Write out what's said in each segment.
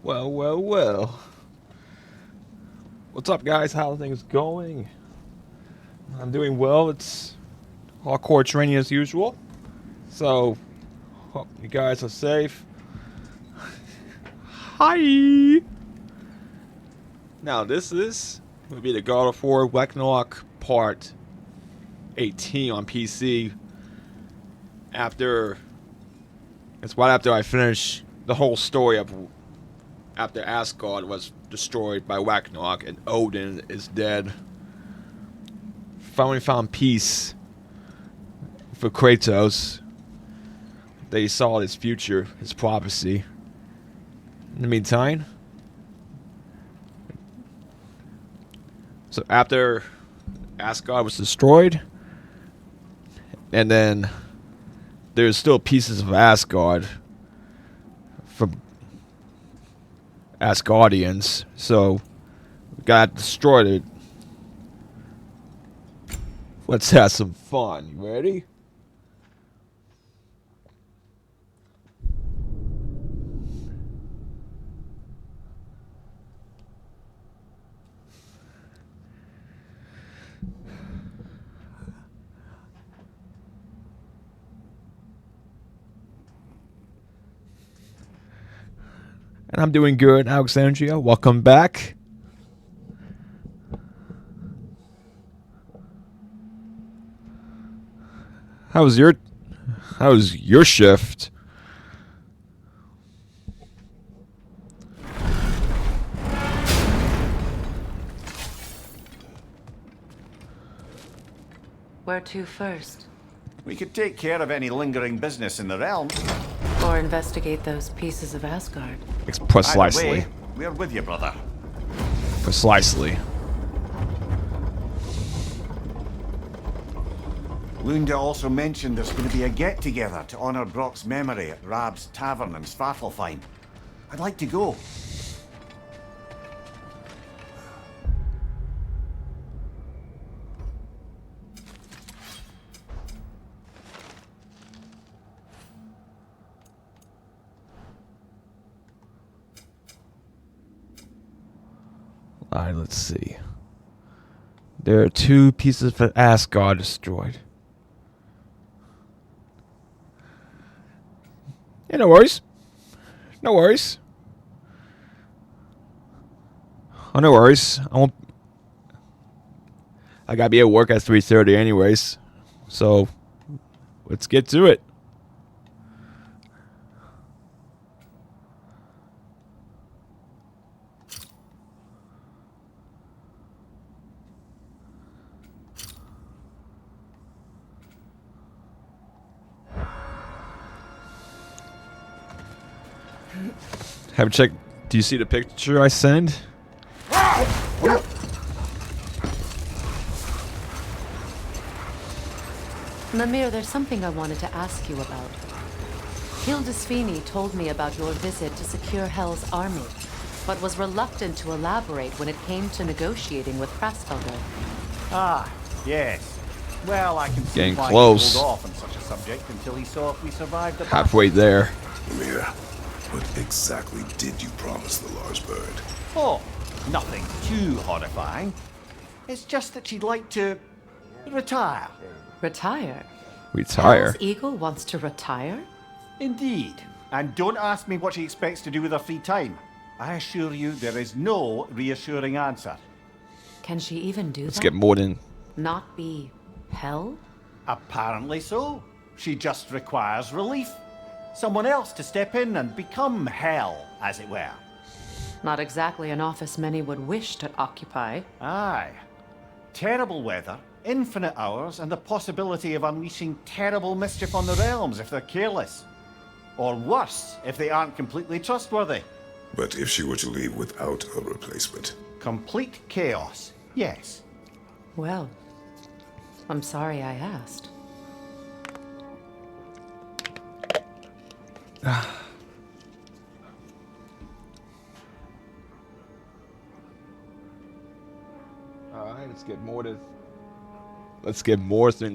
Well, well, well. What's up, guys? How are things going? I'm doing well. It's hardcore training as usual. So, hope you guys are safe. Hi! Now, this will be the God of War Ragnarök Part 18 on PC. It's right after I finish the whole story of after Asgard was destroyed by Ragnarok and Odin is dead. Finally found peace for Kratos. They saw his future, his prophecy. In the meantime, so after Asgard was destroyed, and then there's still pieces of Asgard from Asgardians, so got destroyed it. Let's have some fun. You ready? And I'm doing good, Alexandria. Welcome back. How was your shift? Where to first? We could take care of any lingering business in the realm. Or investigate those pieces of Asgard? Precisely. Either way, we're with you, brother. Precisely. Lunda also mentioned there's going to be a get-together to honor Brock's memory at Rab's Tavern in Svartalfheim. I'd like to go. Alright, let's see. There are 2 pieces of Asgard destroyed. Yeah, no worries. No worries. Oh, no worries. I gotta be at work at 3:30 anyways. So, let's get to it. Have a check. Do you see the picture I sent? Mimir, there's something I wanted to ask you about. Hildisvini told me about your visit to secure Hel's army, but was reluctant to elaborate when it came to negotiating with Frasfelder. Ah, yes. Well, I can see Getting why close. he pulled off on such a subject until he saw if we survived the battle. Halfway there. Mira, what exactly did you promise the large bird? Oh, nothing too horrifying. It's just that she'd like to retire. Retire? Retire. Hel's Eagle wants to retire? Indeed. And don't ask me what she expects to do with her free time. I assure you there is no reassuring answer. Can she even do Let's that? get more than. Not be Hel? Apparently so. She just requires relief. Someone else to step in and become Hell, as it were. Not exactly an office many would wish to occupy. Aye. Terrible weather, infinite hours, and the possibility of unleashing terrible mischief on the realms if they're careless. Or worse, if they aren't completely trustworthy. But if she were to leave without a replacement? Complete chaos, yes. Well, I'm sorry I asked. Alright, let's get more than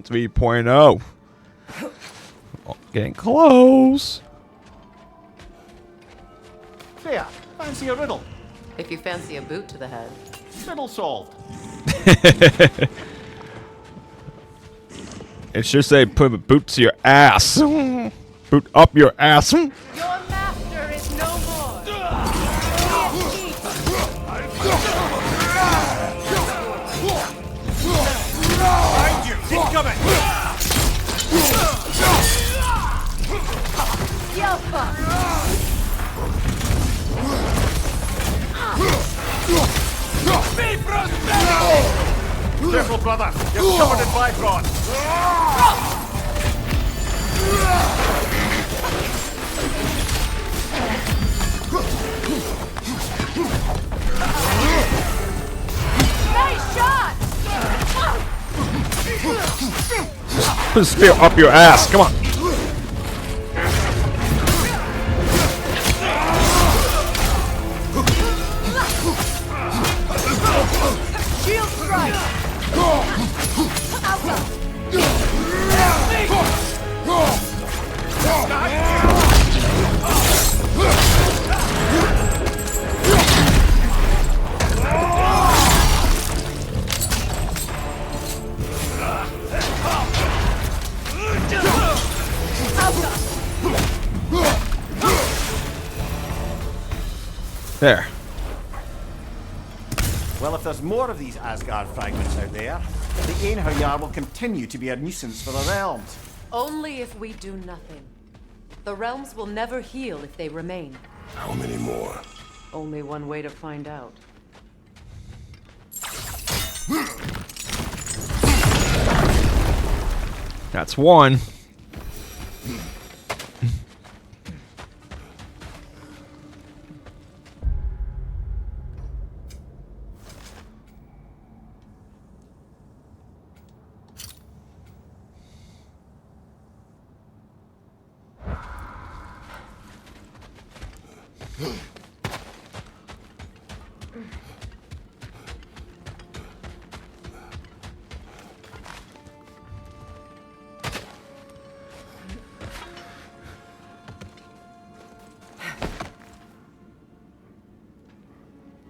3.0. Oh, getting close. There, Fancy a riddle? If you fancy a boot to the head. Riddle solved. It should say put a boot to your ass. Boot up your ass. Your master is no more. Behind you! Keep coming! Careful, brother! You're covered in Bifrost! Nice shot! Put a spear up your ass. Come on. Shield strike! There. Well, if there's more of these Asgard fragments out there, the Einherjar will continue to be a nuisance for the realms. Only if we do nothing. The realms will never heal if they remain. How many more? Only one way to find out. That's one.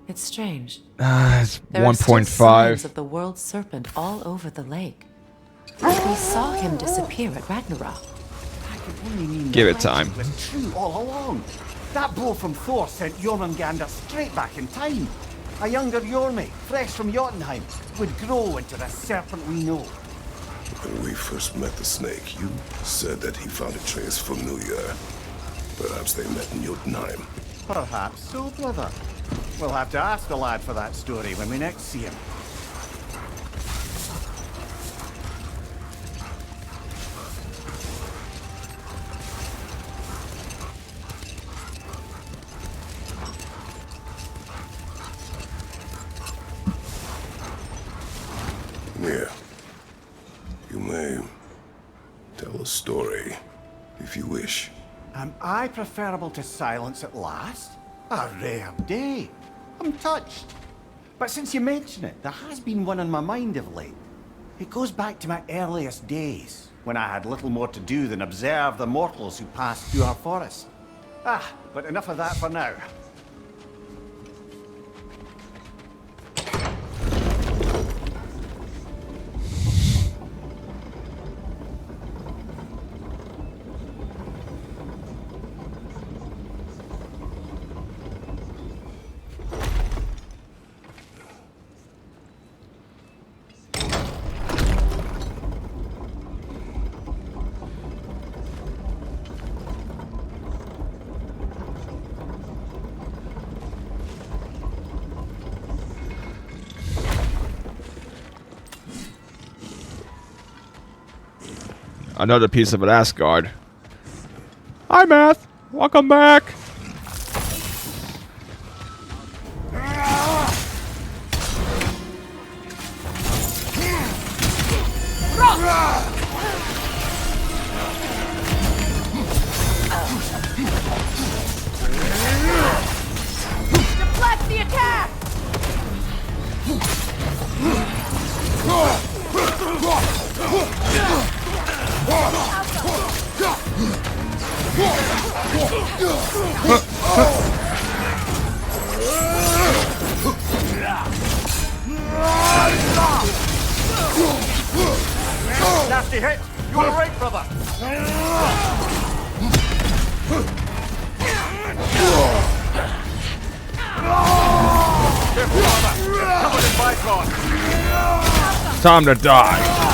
It's strange. It's There are still 1.5. signs of the world serpent all over the lake. We saw him disappear at Ragnarok. That could only mean Give the it time. legend was true all along. That blow from Thor sent Jormungandr straight back in time. A younger Jormi, fresh from Jotunheim, would grow into the serpent we know. When we first met the snake, you said that he found Atreus familiar. Perhaps they met in Jotunheim. Perhaps so, brother. We'll have to ask the lad for that story when we next see him. Yeah. You may tell a story, if you wish. Am I preferable to silence at last? A rare day. I'm touched. But since you mention it, there has been one on my mind of late. It goes back to my earliest days, when I had little more to do than observe the mortals who passed through our forest. But enough of that for now. Another piece of an Asgard. Hi, Math. Welcome back. Deflect the attack! nasty hit. You were right, brother. Careful, brother. Covered in bicon. Time to die.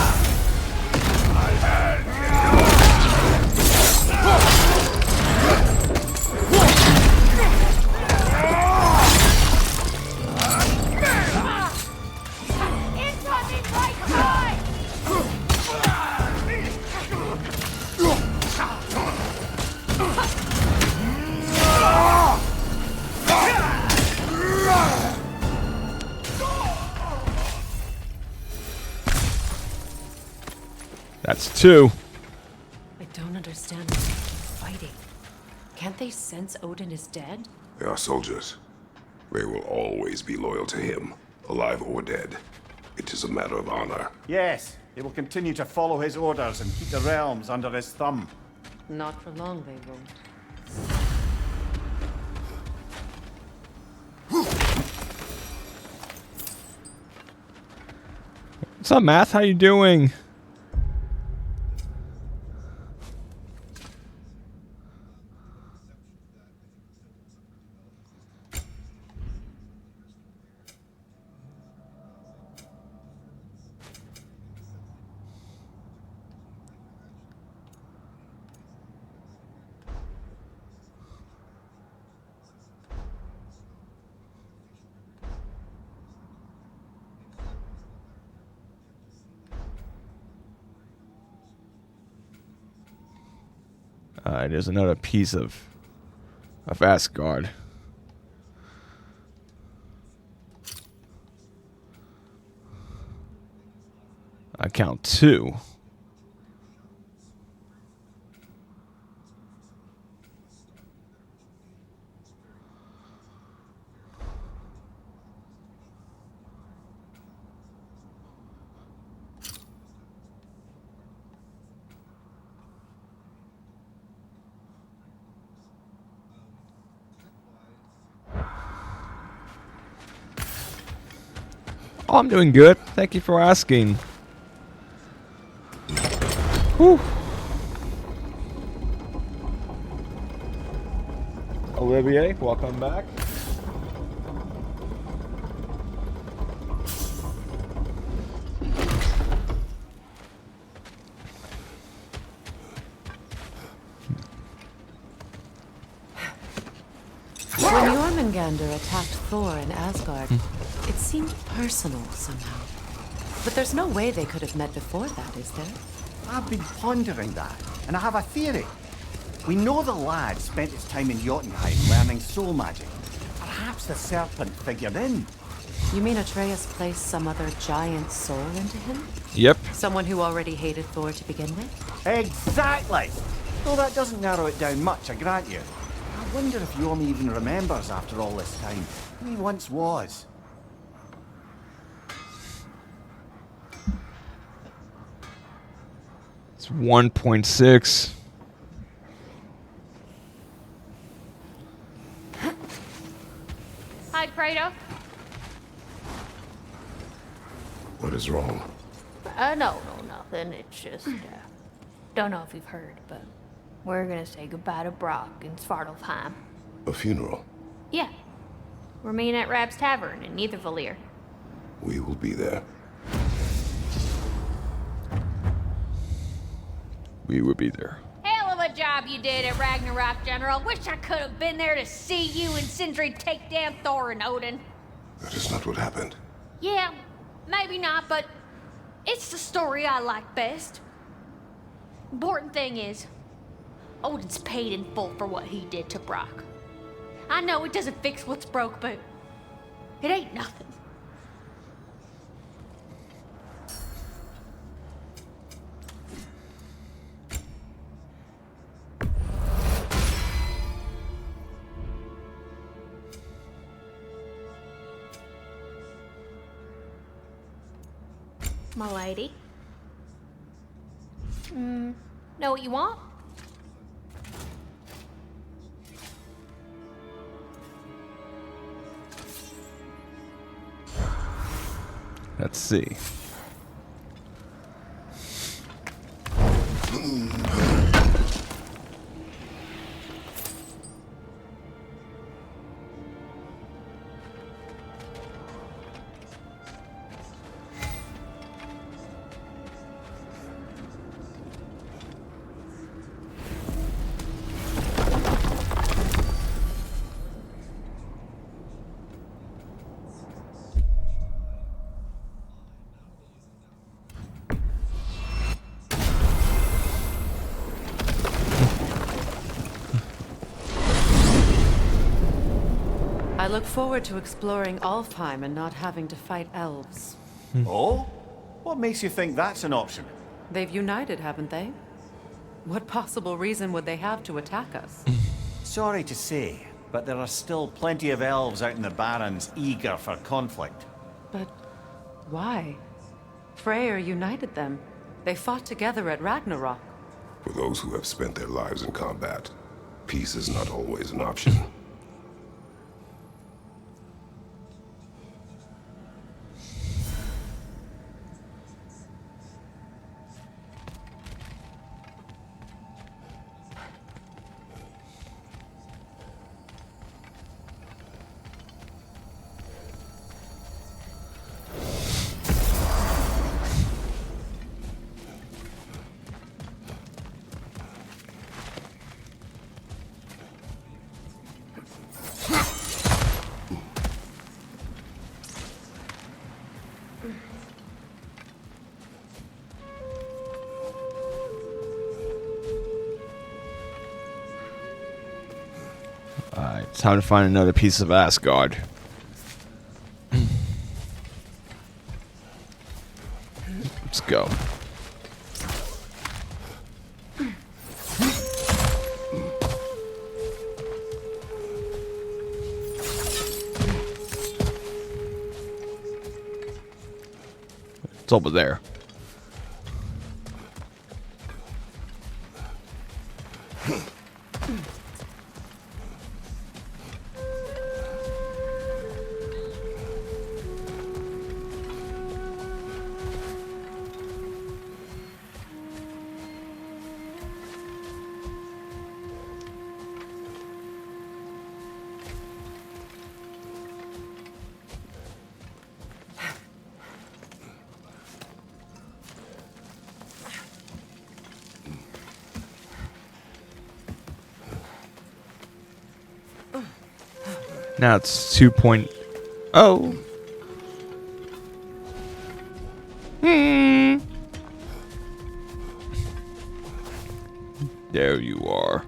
That's 2. I don't understand why they keep fighting. Can't they sense Odin is dead? They are soldiers. They will always be loyal to him, alive or dead. It is a matter of honor. Yes, they will continue to follow his orders and keep the realms under his thumb. Not for long, they won't. What's up, Math? How you doing? There's another piece of Asgard. I count 2. Oh, I'm doing good. Thank you for asking. Whew. Olivier, welcome back. When Jormungandr attacked Thor in Asgard, it seemed personal somehow. But there's no way they could have met before that, is there? I've been pondering that, and I have a theory. We know the lad spent his time in Jotunheim learning soul magic. Perhaps the serpent figured in. You mean Atreus placed some other giant soul into him? Yep. Someone who already hated Thor to begin with? Exactly! Though that doesn't narrow it down much, I grant you. I wonder if Yorm even remembers after all this time who he once was. It's 1.6. Hi, Kratos. What is wrong? No, nothing. It's just, don't know if you've heard, but we're gonna say goodbye to Brock in Svartalfheim. A funeral. Yeah. We're meeting at Rab's Tavern in Nethervalir. We will be there. We will be there. Hell of a job you did at Ragnarok, General. Wish I could have been there to see you and Sindri take down Thor and Odin. That is not what happened. Yeah, maybe not, but it's the story I like best. Important thing is, Odin's paid in full for what he did to Brock. I know it doesn't fix what's broke, but it ain't nothing. My lady. Know what you want? Let's see. look forward to exploring Alfheim and not having to fight elves. Oh? What makes you think that's an option? They've united, haven't they? What possible reason would they have to attack us? Sorry to say, but there are still plenty of elves out in the Barrens eager for conflict. But why? Freyr united them. They fought together at Ragnarok. For those who have spent their lives in combat, peace is not always an option. Alright, time to find another piece of Asgard. Let's go. It's over there. Now it's 2.0. There you are.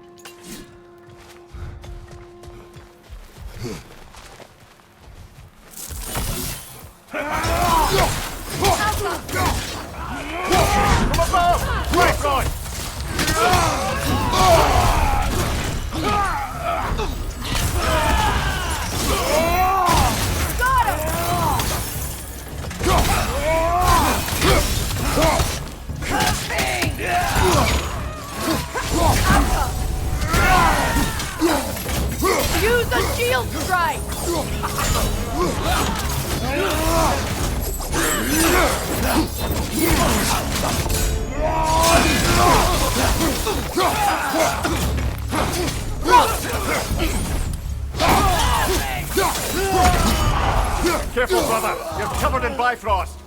Use the shield strike! Careful, brother! You're covered in Bifrost!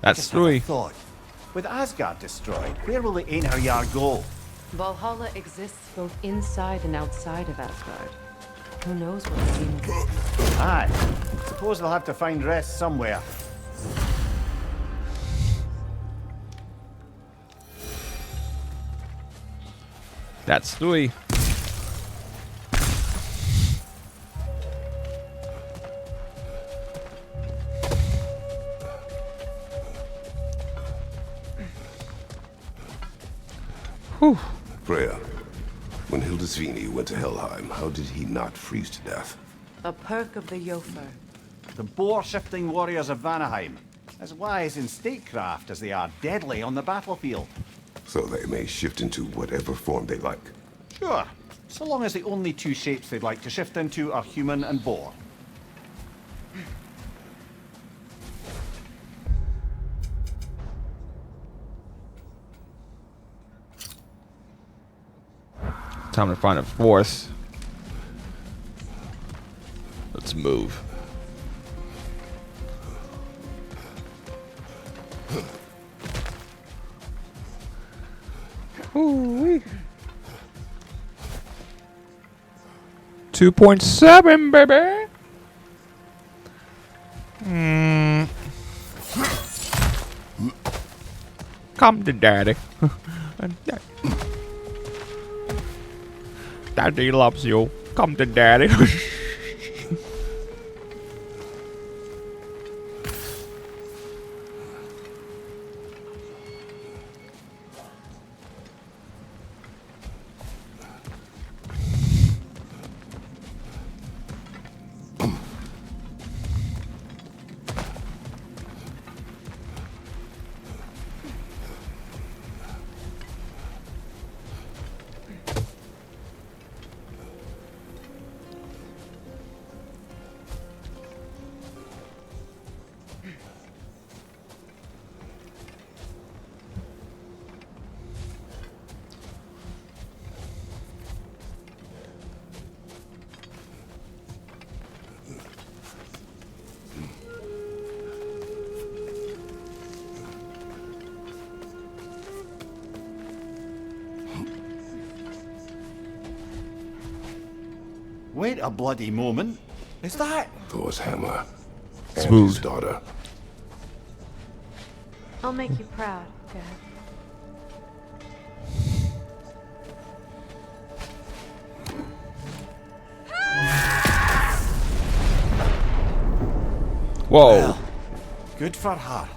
That's Just had a 3. thought. With Asgard destroyed, where will the Einherjar go? Valhalla exists both inside and outside of Asgard. Who knows what the demons... Aye. Suppose they'll have to find rest somewhere. That's 3. Whew. Freya, when Hildisvini went to Helheim, how did he not freeze to death? A perk of the Jofur. The boar-shifting warriors of Vanaheim. As wise in statecraft as they are deadly on the battlefield. So they may shift into whatever form they like. Sure, so long as the only two shapes they'd like to shift into are human and boar. Time to find a 4th. Let's move. Ooh-wee. 2.7, baby. Come to Daddy. Daddy loves you. Come to Daddy. Wait a bloody moment. Is that? Thor's hammer. And Smooth. his daughter. I'll make you proud, Dad. Whoa. Well, good for her.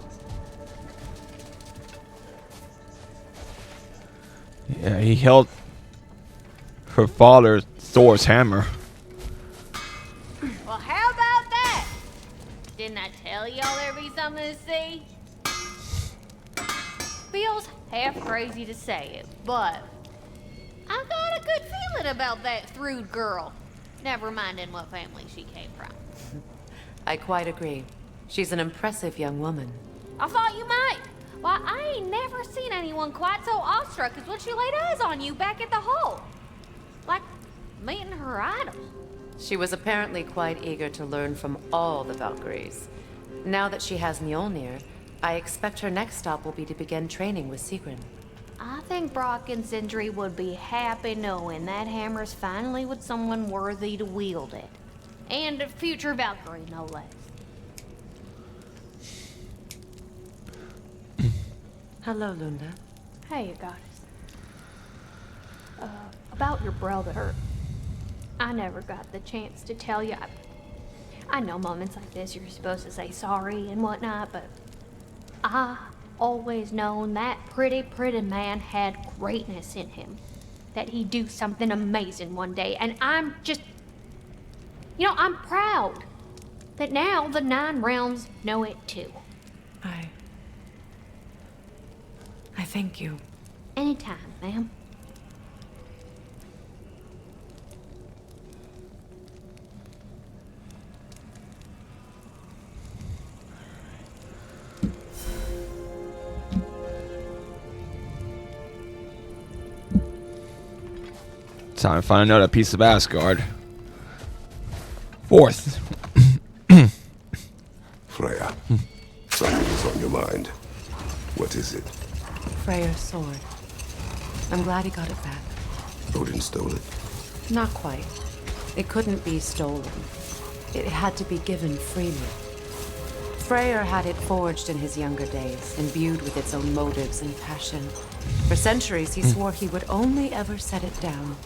Yeah, he held her father Thor's hammer. Well, how about that? Didn't I tell y'all there'd be something to see? Feels half crazy to say it, but I got a good feeling about that Thrud girl. Never minding what family she came from. I quite agree. She's an impressive young woman. I thought you might. Why, I ain't never seen anyone quite so awestruck as when she laid eyes on you back at the hole. Like meeting her idol. She was apparently quite eager to learn from all the Valkyries. Now that she has Mjolnir, I expect her next stop will be to begin training with Sigrun. I think Brock and Sindri would be happy knowing that hammer's finally with someone worthy to wield it. And a future Valkyrie, no less. Hello, Lunda. Hey, goddess. About your brother. I never got the chance to tell you. I know moments like this you're supposed to say sorry and whatnot, but I always known that pretty man had greatness in him. That he'd do something amazing one day, and I'm just... I'm proud that now the 9 realms know it too. I thank you. Anytime, ma'am. Time to find another piece of Asgard. 4th. Freya. Something is on your mind. What is it? Freyr's sword. I'm glad he got it back. Odin stole it? Not quite. It couldn't be stolen. It had to be given freely. Freyr had it forged in his younger days, imbued with its own motives and passion. For centuries, he swore he would only ever set it down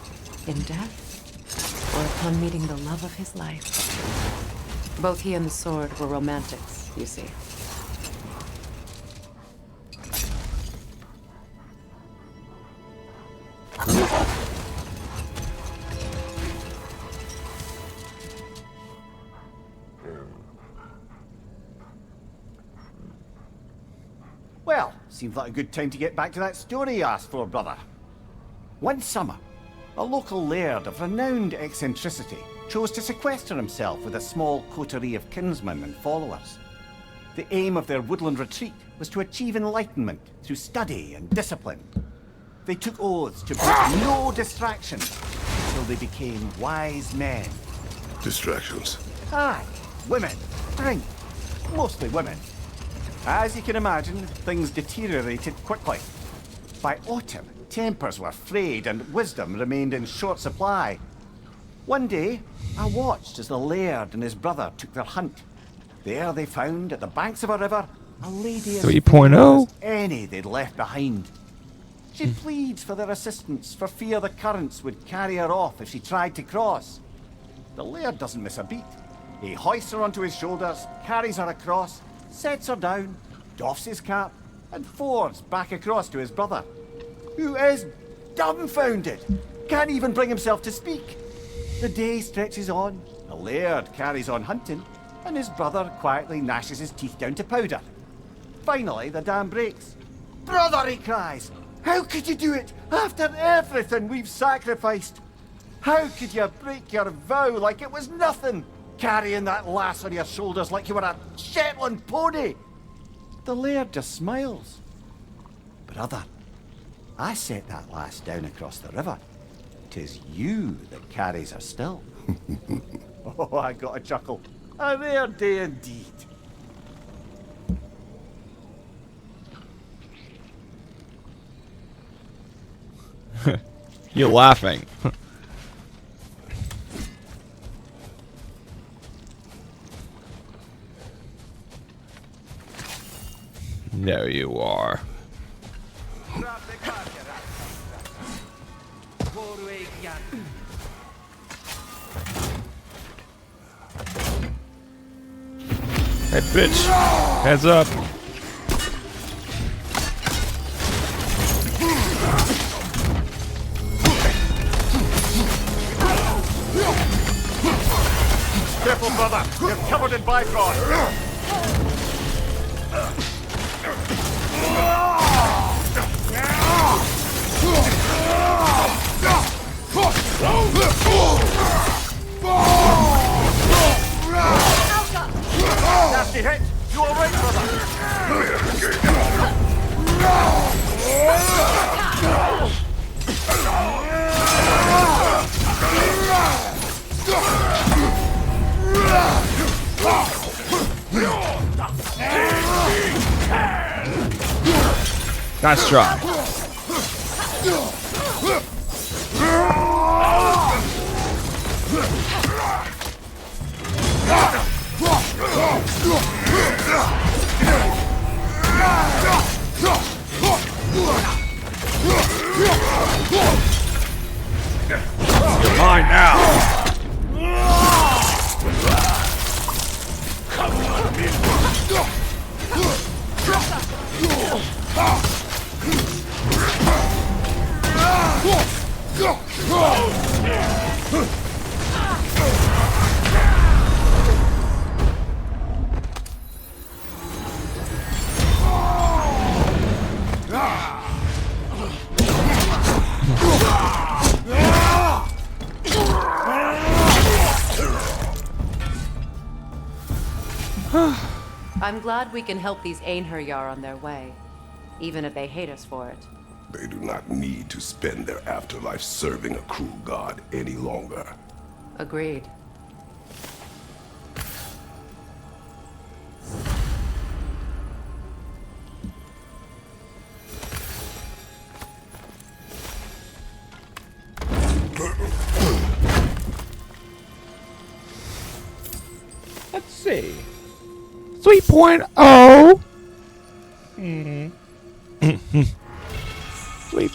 in death or upon meeting the love of his life. Both he and the sword were romantics, you see. Well, seems like a good time to get back to that story you asked for, brother. One summer, a local laird of renowned eccentricity chose to sequester himself with a small coterie of kinsmen and followers. The aim of their woodland retreat was to achieve enlightenment through study and discipline. They took oaths to break no distractions until they became wise men. Distractions. Aye, women, drink, mostly women. As you can imagine, things deteriorated quickly. By autumn, tempers were frayed and wisdom remained in short supply. One day, I watched as the laird and his brother took their hunt. There they found, at the banks of a river, A lady as 3.0? as any they'd left behind. She pleads for their assistance for fear the currents would carry her off if she tried to cross. The laird doesn't miss a beat. He hoists her onto his shoulders, carries her across, sets her down, doffs his cap, and fords back across to his brother, who is dumbfounded, can't even bring himself to speak. The day stretches on, the laird carries on hunting, and his brother quietly gnashes his teeth down to powder. Finally, the dam breaks. "Brother," he cries, "how could you do it after everything we've sacrificed? How could you break your vow like it was nothing, carrying that lass on your shoulders like you were a Shetland pony?" The laird just smiles. "Brother, I set that lass down across the river. 'Tis you that carries her still." Oh, I got a chuckle. A rare day indeed. You're laughing. There you are. Hey, bitch. Heads up. Careful, brother. You're covered in bifrost. Nasty hit. You all right, brother? Nice try. You're mine now. I'm glad we can help these Einherjar on their way, even if they hate us for it. They do not need to spend their afterlife serving a cruel god any longer. Agreed. Let's see. 3.0. Three.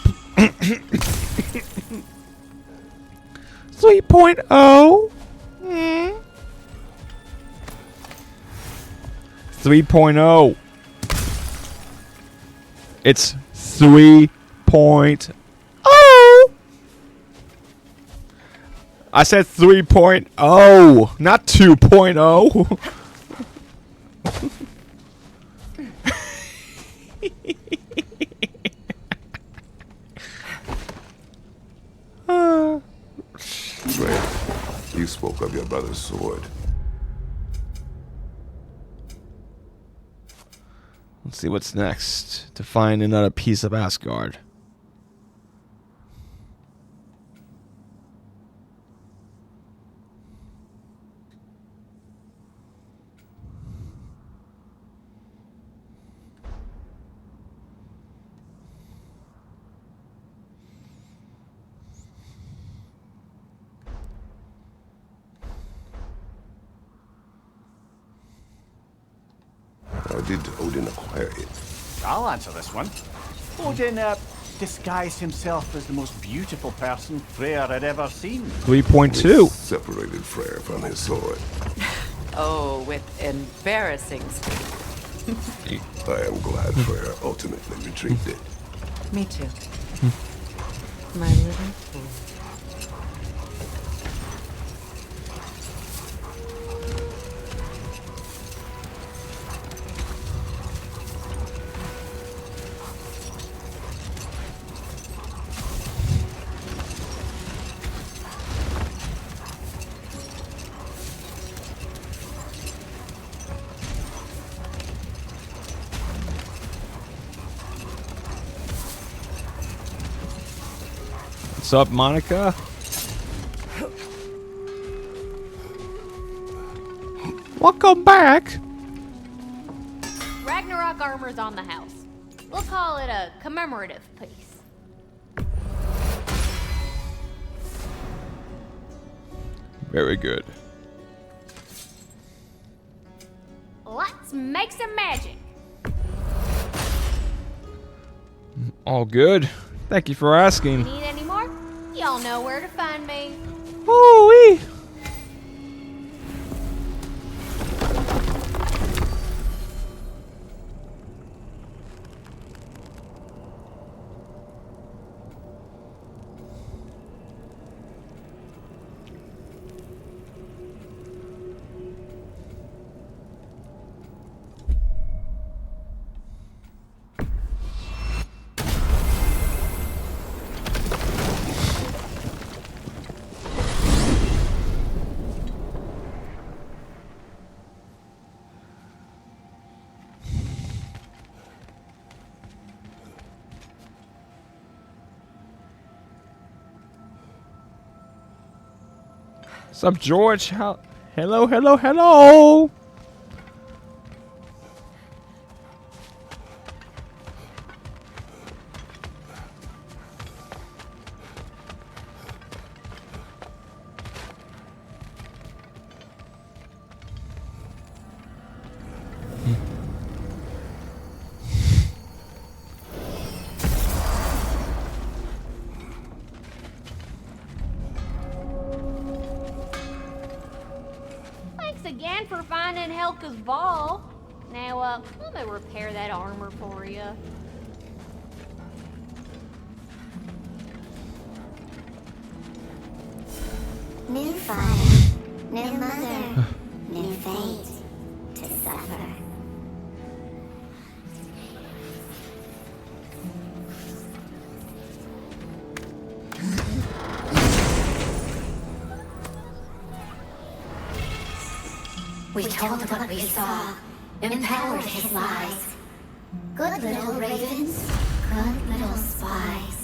3.0. 3.0. It's 3.0. I said 3.0, not 2.0. Ray, you spoke of your brother's sword. Let's see what's next. To find another piece of Asgard. did Odin acquire it? I'll answer this one. Odin, disguised himself as the most beautiful person Freyr had ever seen. 3.2. Separated Freyr from his sword. Oh, with embarrassing speed. I am glad Freyr ultimately retrieved it. Me too. My little fool. What's up, Monica? Welcome back. Ragnarok armor's on the house. We'll call it a commemorative piece. Very good. Let's make some magic. All good. Thank you for asking. Need any more? Y'all know where to find me. Ooh-wee. What's up, George? Hello, hello, hello. Thanks again for finding Helka's ball. Now, let me repair that armor for you. New fire, new mother, new fate to suffer. We told what we saw, empowered his lies. Good little ravens, good little spies.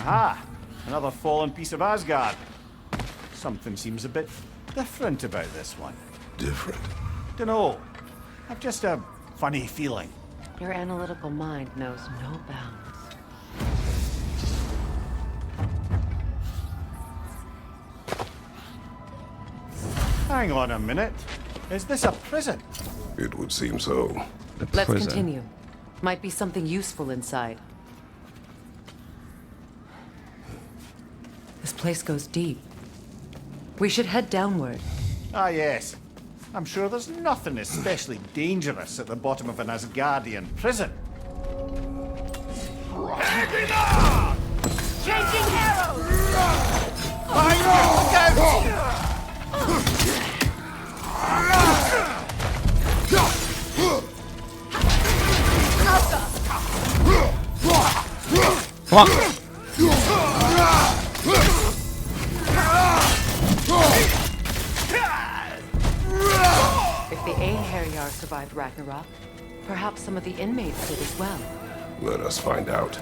Aha! Another fallen piece of Asgard. Something seems a bit different about this one. Different. Dunno. I've just a funny feeling. Your analytical mind knows no bounds. Hang on a minute. Is this a prison? It would seem so. The Let's prison. continue. Might be something useful inside. This place goes deep. We should head downward. Ah, yes. I'm sure there's nothing especially dangerous at the bottom of an Asgardian prison. Changing arrows! Look out! Come on. Einherjar survived Ragnarok. Perhaps some of the inmates did as well. Let us find out.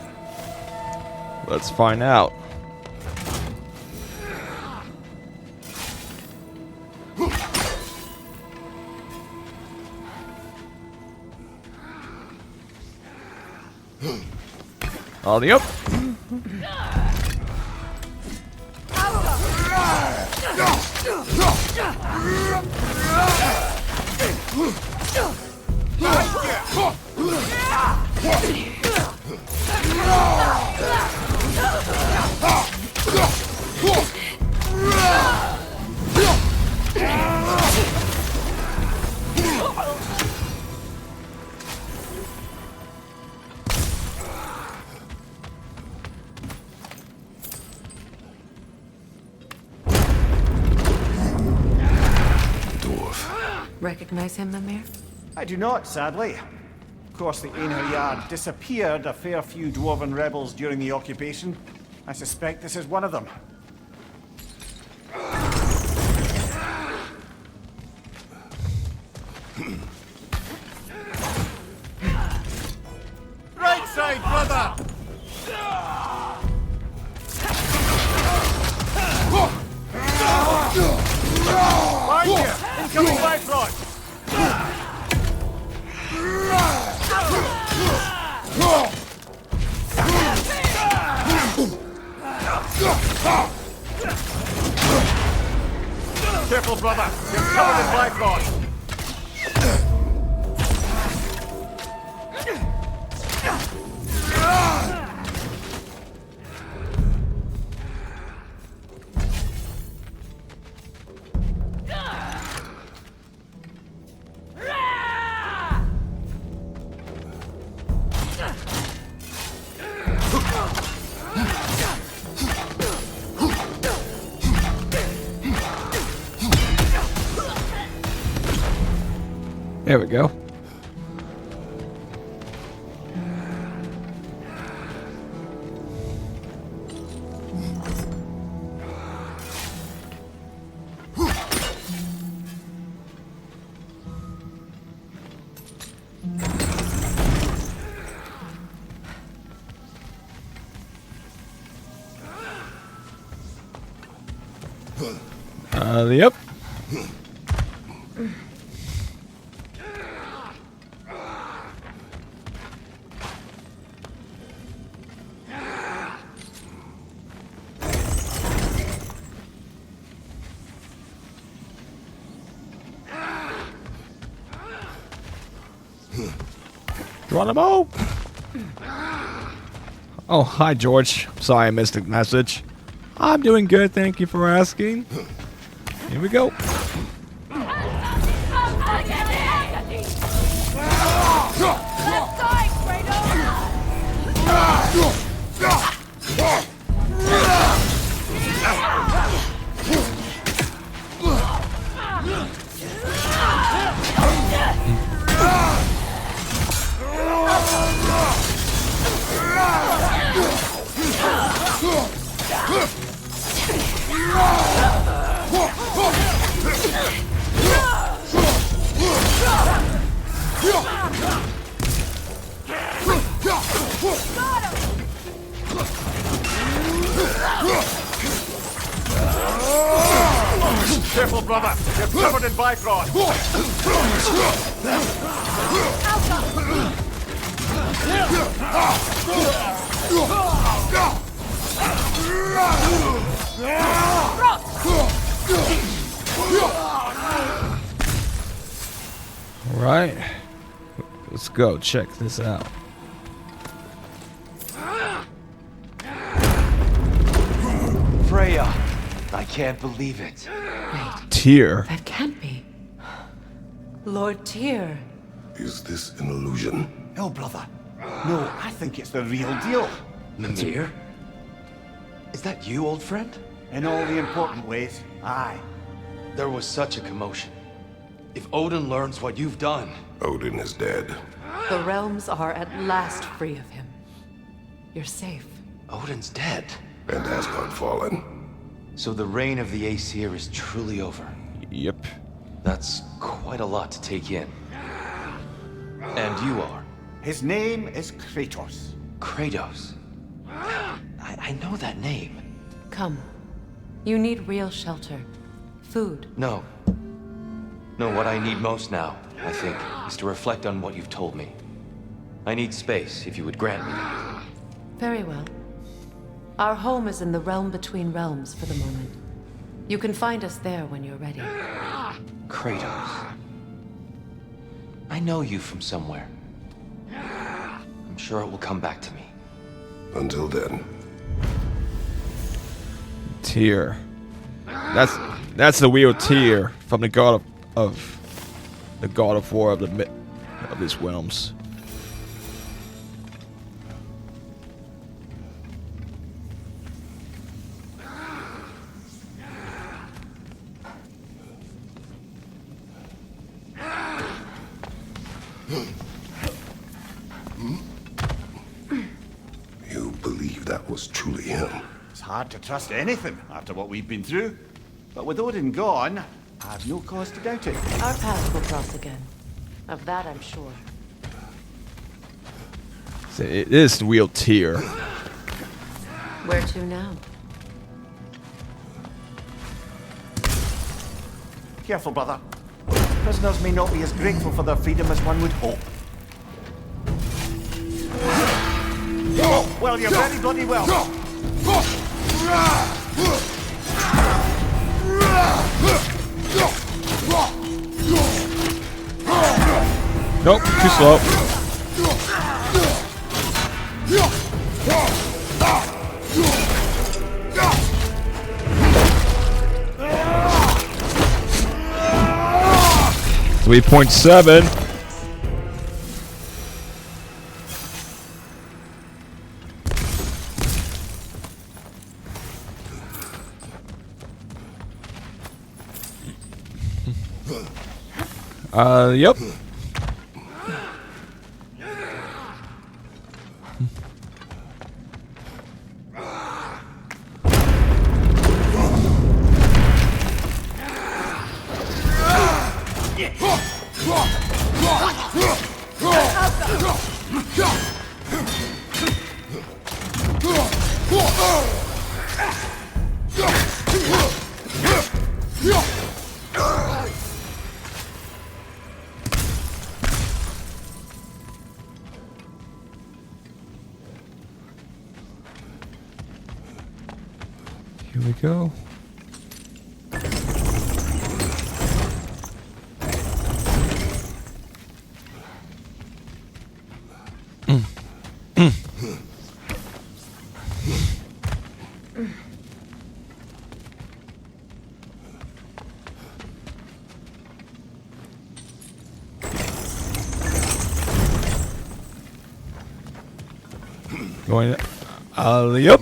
Let's find out. Alley up. Recognize him, Mimir? I do not, sadly. Of course, the Einherjar disappeared a fair few dwarven rebels during the occupation. I suspect this is one of them. Right side, brother! Behind you! Incoming Bifrost! Careful, brother! You're covered in Bifrost! There we go. Yep. Geronimo! Oh, hi, George. Sorry I missed the message. I'm doing good, thank you for asking. Here we go. Careful, brother! You're covered in Bifrost! Alright. Let's go check this out. Freya! I can't believe it. Wait, Tyr. that can't be. Lord Tyr. Is this an illusion? No, brother. No, I think it's the real deal. Mimir? Is that you, old friend? In all the important ways, aye. There was such a commotion. If Odin learns what you've done... Odin is dead. The realms are at last free of him. You're safe. Odin's dead. And Asgard fallen. So the reign of the Aesir is truly over. Yep. That's quite a lot to take in. And you are? His name is Kratos. Kratos. I know that name. Come. You need real shelter. Food. No. No, what I need most now, I think, is to reflect on what you've told me. I need space, if you would grant me that. Very well. Our home is in the realm between realms for the moment. You can find us there when you're ready. Kratos. I know you from somewhere. I'm sure it will come back to me. Until then. Tyr. That's the real Tyr from the god of war of these realms. You believe that was truly him? It's hard to trust anything after what we've been through. But with Odin gone, I have no cause to doubt it. Our paths will cross again. Of that I'm sure. So it is the real Tyr. Where to now? Careful, brother. Prisoners may not be as grateful for their freedom as one would hope. Well, you're very bloody well. Nope, too slow. .7. Yep. Here we go. Going. Yep.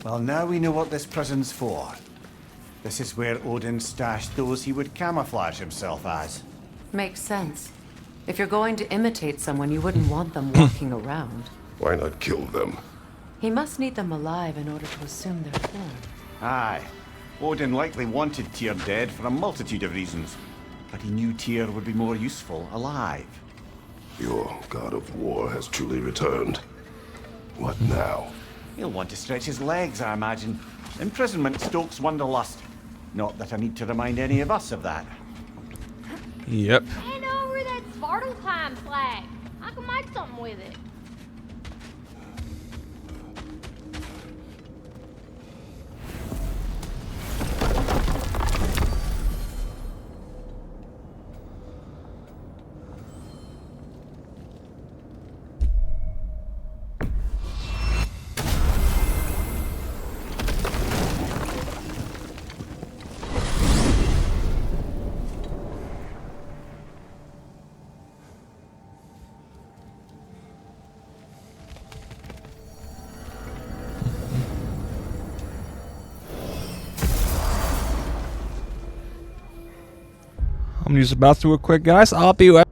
Well, now we know what this prison's for. This is where Odin stashed those he would camouflage himself as. Makes sense. If you're going to imitate someone, you wouldn't want them walking around. Why not kill them? He must need them alive in order to assume their form. Aye. Odin likely wanted Tyr dead for a multitude of reasons. But he knew Tyr would be more useful alive. Your god of war has truly returned. What now? He'll want to stretch his legs, I imagine. Imprisonment stokes wanderlust. Not that I need to remind any of us of that. Yep. Hand over that Svartalfheim flag. I can make something with it. I'm gonna use the bathroom real quick, guys. I'll be right.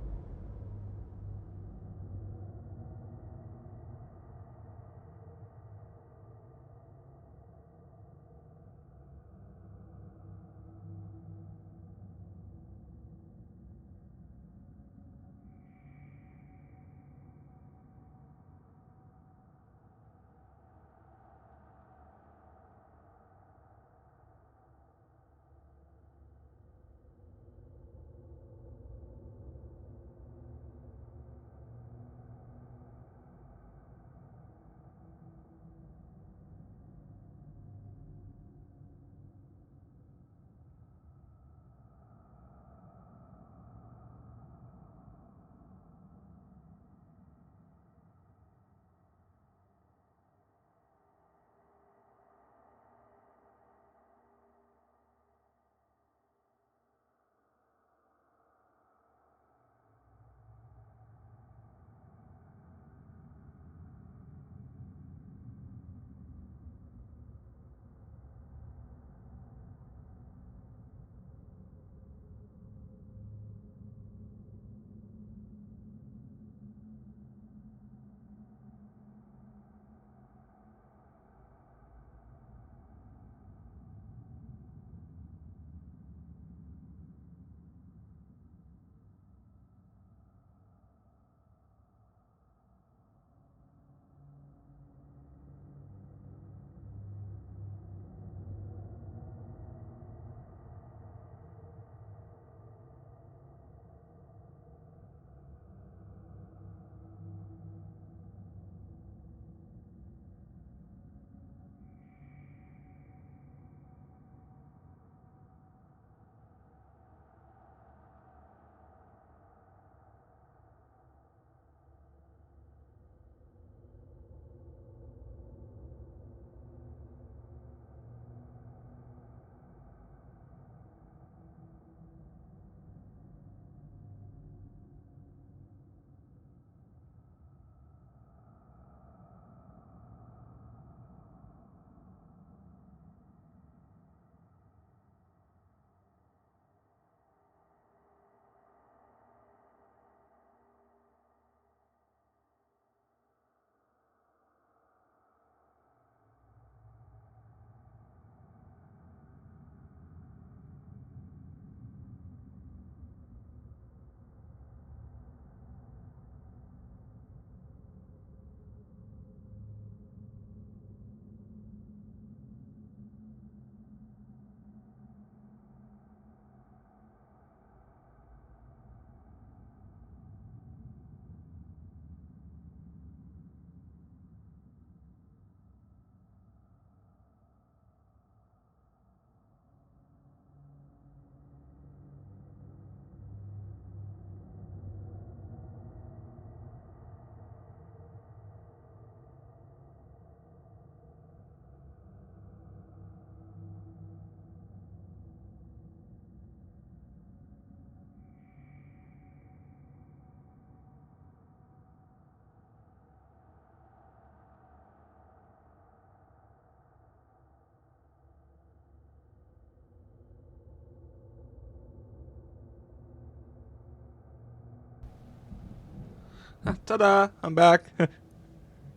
Ta-da! I'm back.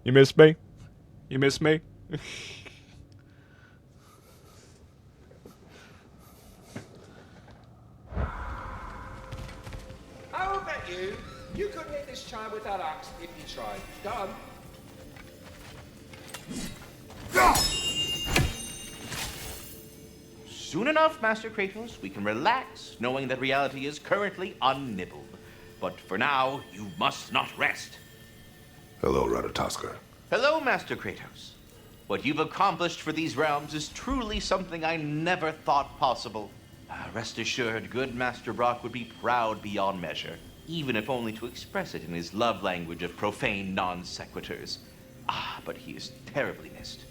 You missed me? You missed me? I'll bet you couldn't hit this child with that axe if you tried. Done. Soon enough, Master Kratos, we can relax, knowing that reality is currently unnibbled. But for now, you must not rest. Hello, Ratatoskr. Hello, Master Kratos. What you've accomplished for these realms is truly something I never thought possible. Rest assured, good Master Brock would be proud beyond measure, even if only to express it in his love language of profane non sequiturs. But he is terribly missed.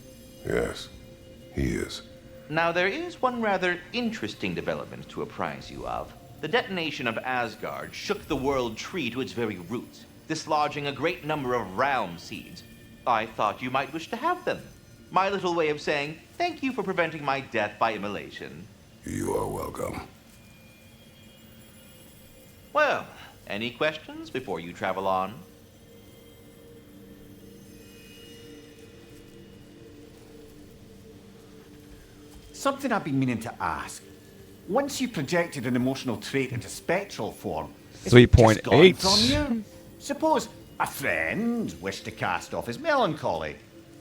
Yes, he is. Now, there is one rather interesting development to apprise you of. The detonation of Asgard shook the world tree to its very roots, dislodging a great number of realm seeds. I thought you might wish to have them. My little way of saying thank you for preventing my death by immolation. You are welcome. Well, any questions before you travel on? Something I've been meaning to ask. Once you projected an emotional trait into spectral form, is it just gone 3.8. from you? Suppose a friend wished to cast off his melancholy,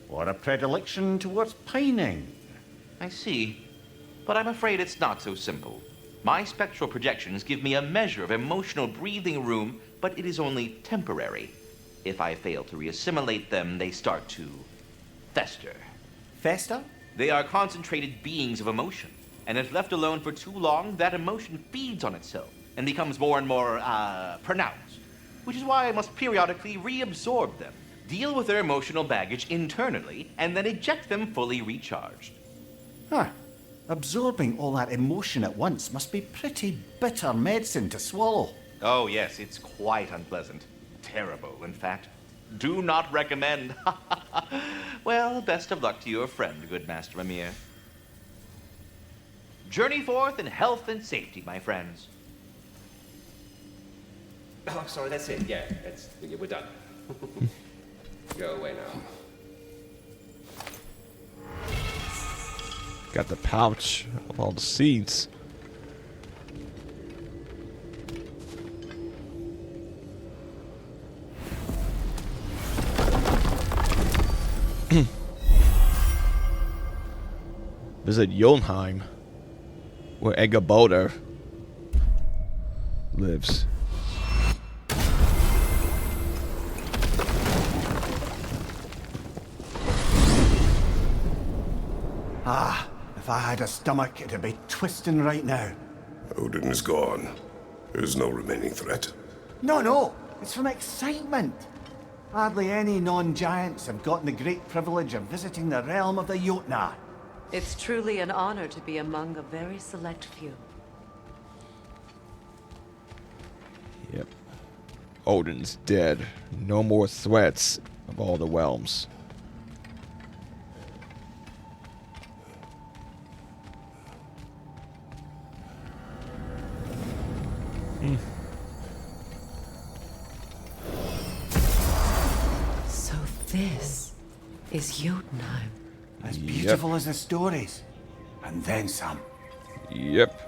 or a predilection towards pining. I see. But I'm afraid it's not so simple. My spectral projections give me a measure of emotional breathing room, but it is only temporary. If I fail to reassimilate them, they start to fester. Fester? They are concentrated beings of emotion, and if left alone for too long, that emotion feeds on itself and becomes more and more, pronounced. Which is why I must periodically reabsorb them, deal with their emotional baggage internally, and then eject them fully recharged. Huh. Absorbing all that emotion at once must be pretty bitter medicine to swallow. Oh, yes, it's quite unpleasant. Terrible, in fact. Do not recommend. Well, best of luck to your friend, good Master Mimir. Journey forth in health and safety, my friends. Oh, sorry, that's it. Yeah, we're done. Go away now. Got the pouch of all the seeds. Visit Jotunheim, where Egaboda lives. If I had a stomach, it'd be twisting right now. Odin is gone. There's no remaining threat. No, it's from excitement. Hardly any non-giants have gotten the great privilege of visiting the realm of the Jotnar. It's truly an honor to be among a very select few. Yep. Odin's dead. No more threats of all the realms. So this is Jotunheim. As beautiful as the stories. And then some. Yep.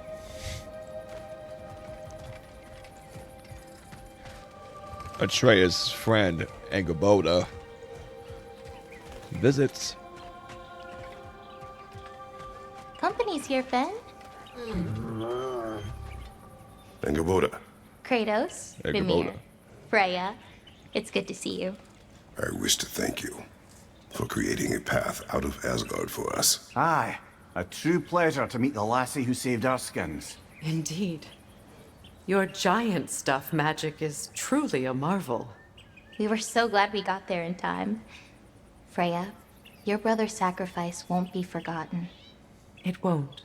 Atreus' friend, Angerboda, visits. Company's here, Fen. Angerboda, Kratos, Angerboda. Mimir, Freya. It's good to see you. I wish to thank you for creating a path out of Asgard for us. Aye, a true pleasure to meet the lassie who saved our skins. Indeed. Your giant stuff magic is truly a marvel. We were so glad we got there in time. Freya, your brother's sacrifice won't be forgotten. It won't.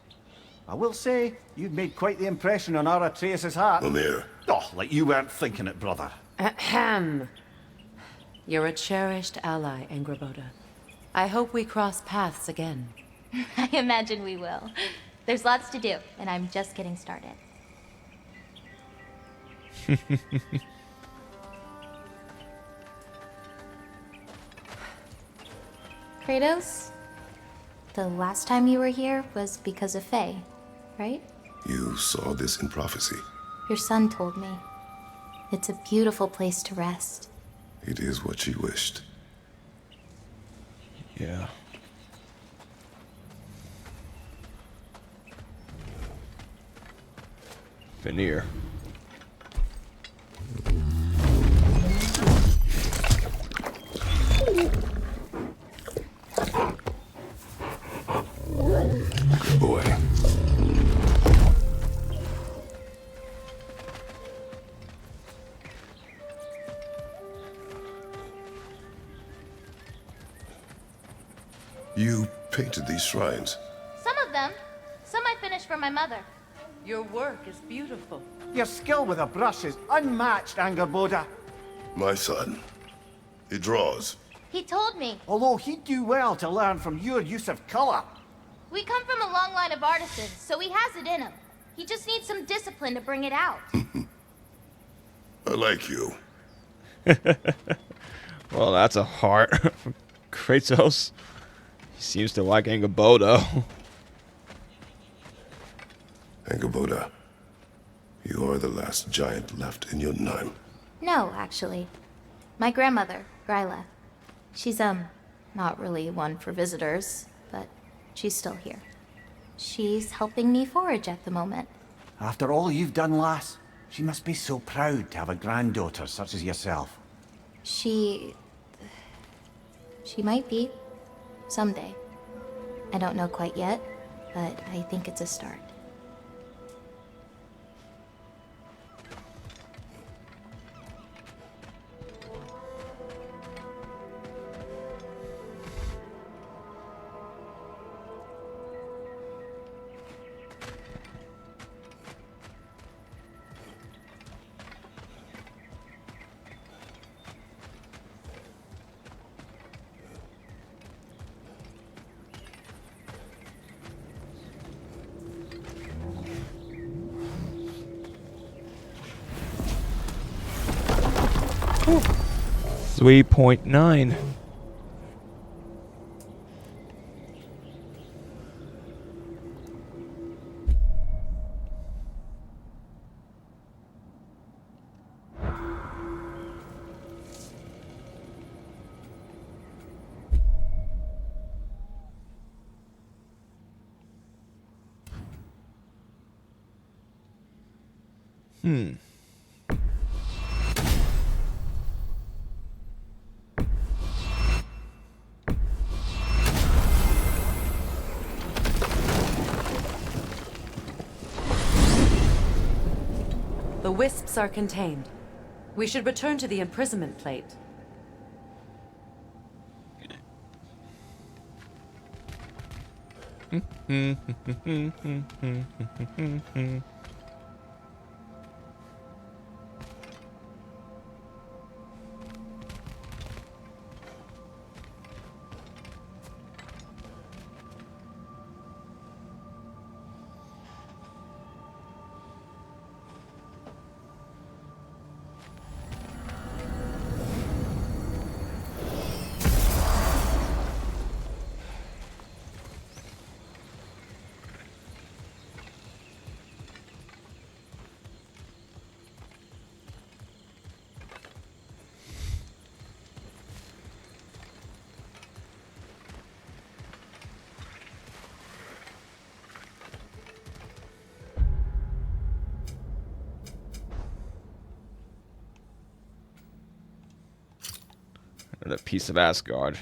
I will say, you've made quite the impression on our Atreus' heart. Mimir, Oh, like you weren't thinking it, brother. Ahem. You're a cherished ally, Angerboda. I hope we cross paths again. I imagine we will. There's lots to do, and I'm just getting started. Kratos, the last time you were here was because of Faye, right? You saw this in prophecy. Your son told me. It's a beautiful place to rest. It is what she wished. Yeah. Veneer. Good boy. You painted these shrines. Some of them. Some I finished for my mother. Your work is beautiful. Your skill with a brush is unmatched, Angerboda. My son. He draws. He told me. Although he'd do well to learn from your use of color. We come from a long line of artisans, so he has it in him. He just needs some discipline to bring it out. I like you. Well, that's a heart. Kratos. He seems to like Angerboda. Angerboda, you are the last giant left in Jotunheim. No, actually. My grandmother, Gryla. She's, not really one for visitors, but she's still here. She's helping me forage at the moment. After all you've done, lass, she must be so proud to have a granddaughter such as yourself. She might be. Someday. I don't know quite yet, but I think it's a start. Whew. 3.9. The wisps are contained. We should return to the imprisonment plate. Another piece of Asgard.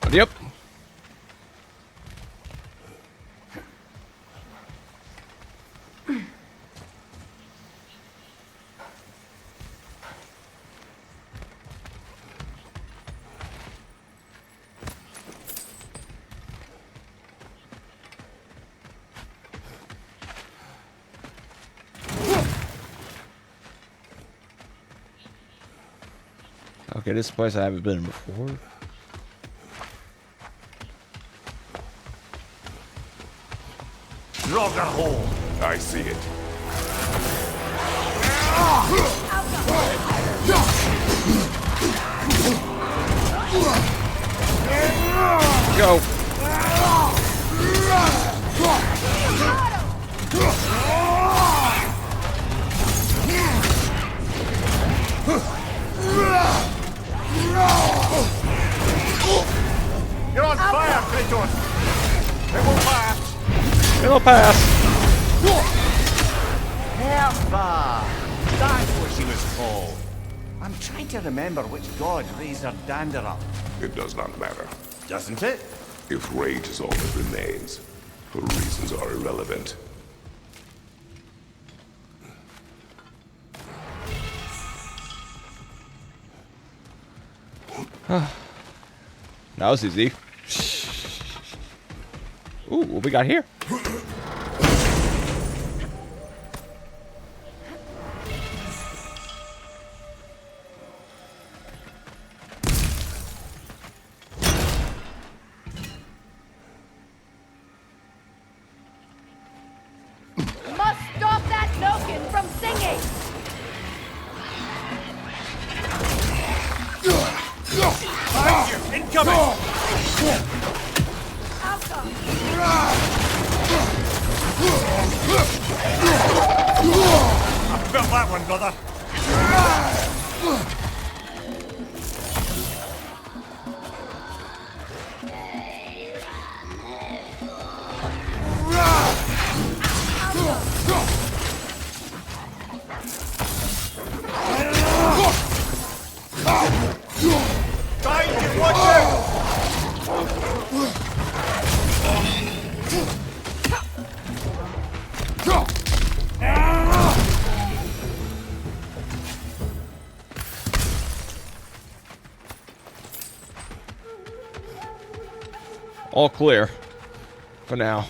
Yep. Okay, this place I haven't been in before. Drogger hole. I see it. Go. You're on fire, Kratos. It will pass. It'll pass. Hertha! That's what she was called. I'm trying to remember which god raised her dander up. It does not matter. Doesn't it? If rage is all that remains, her reasons are irrelevant. That was easy. Ooh, what we got here? Must stop that Nokin from singing! Incoming! I felt that one, brother. Time, watch out! All clear. For now.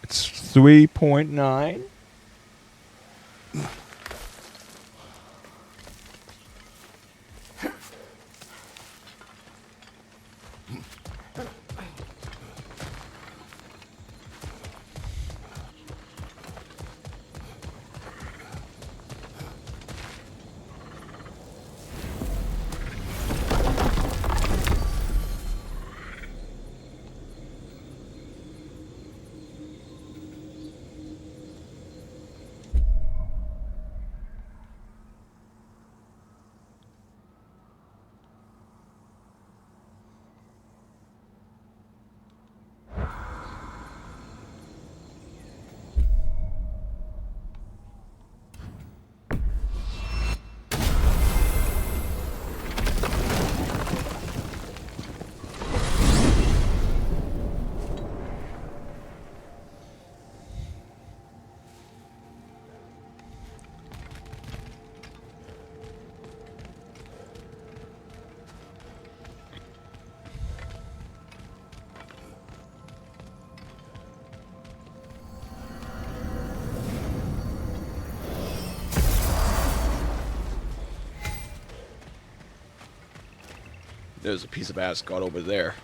It's 3.9. There's a piece of Asgard over there.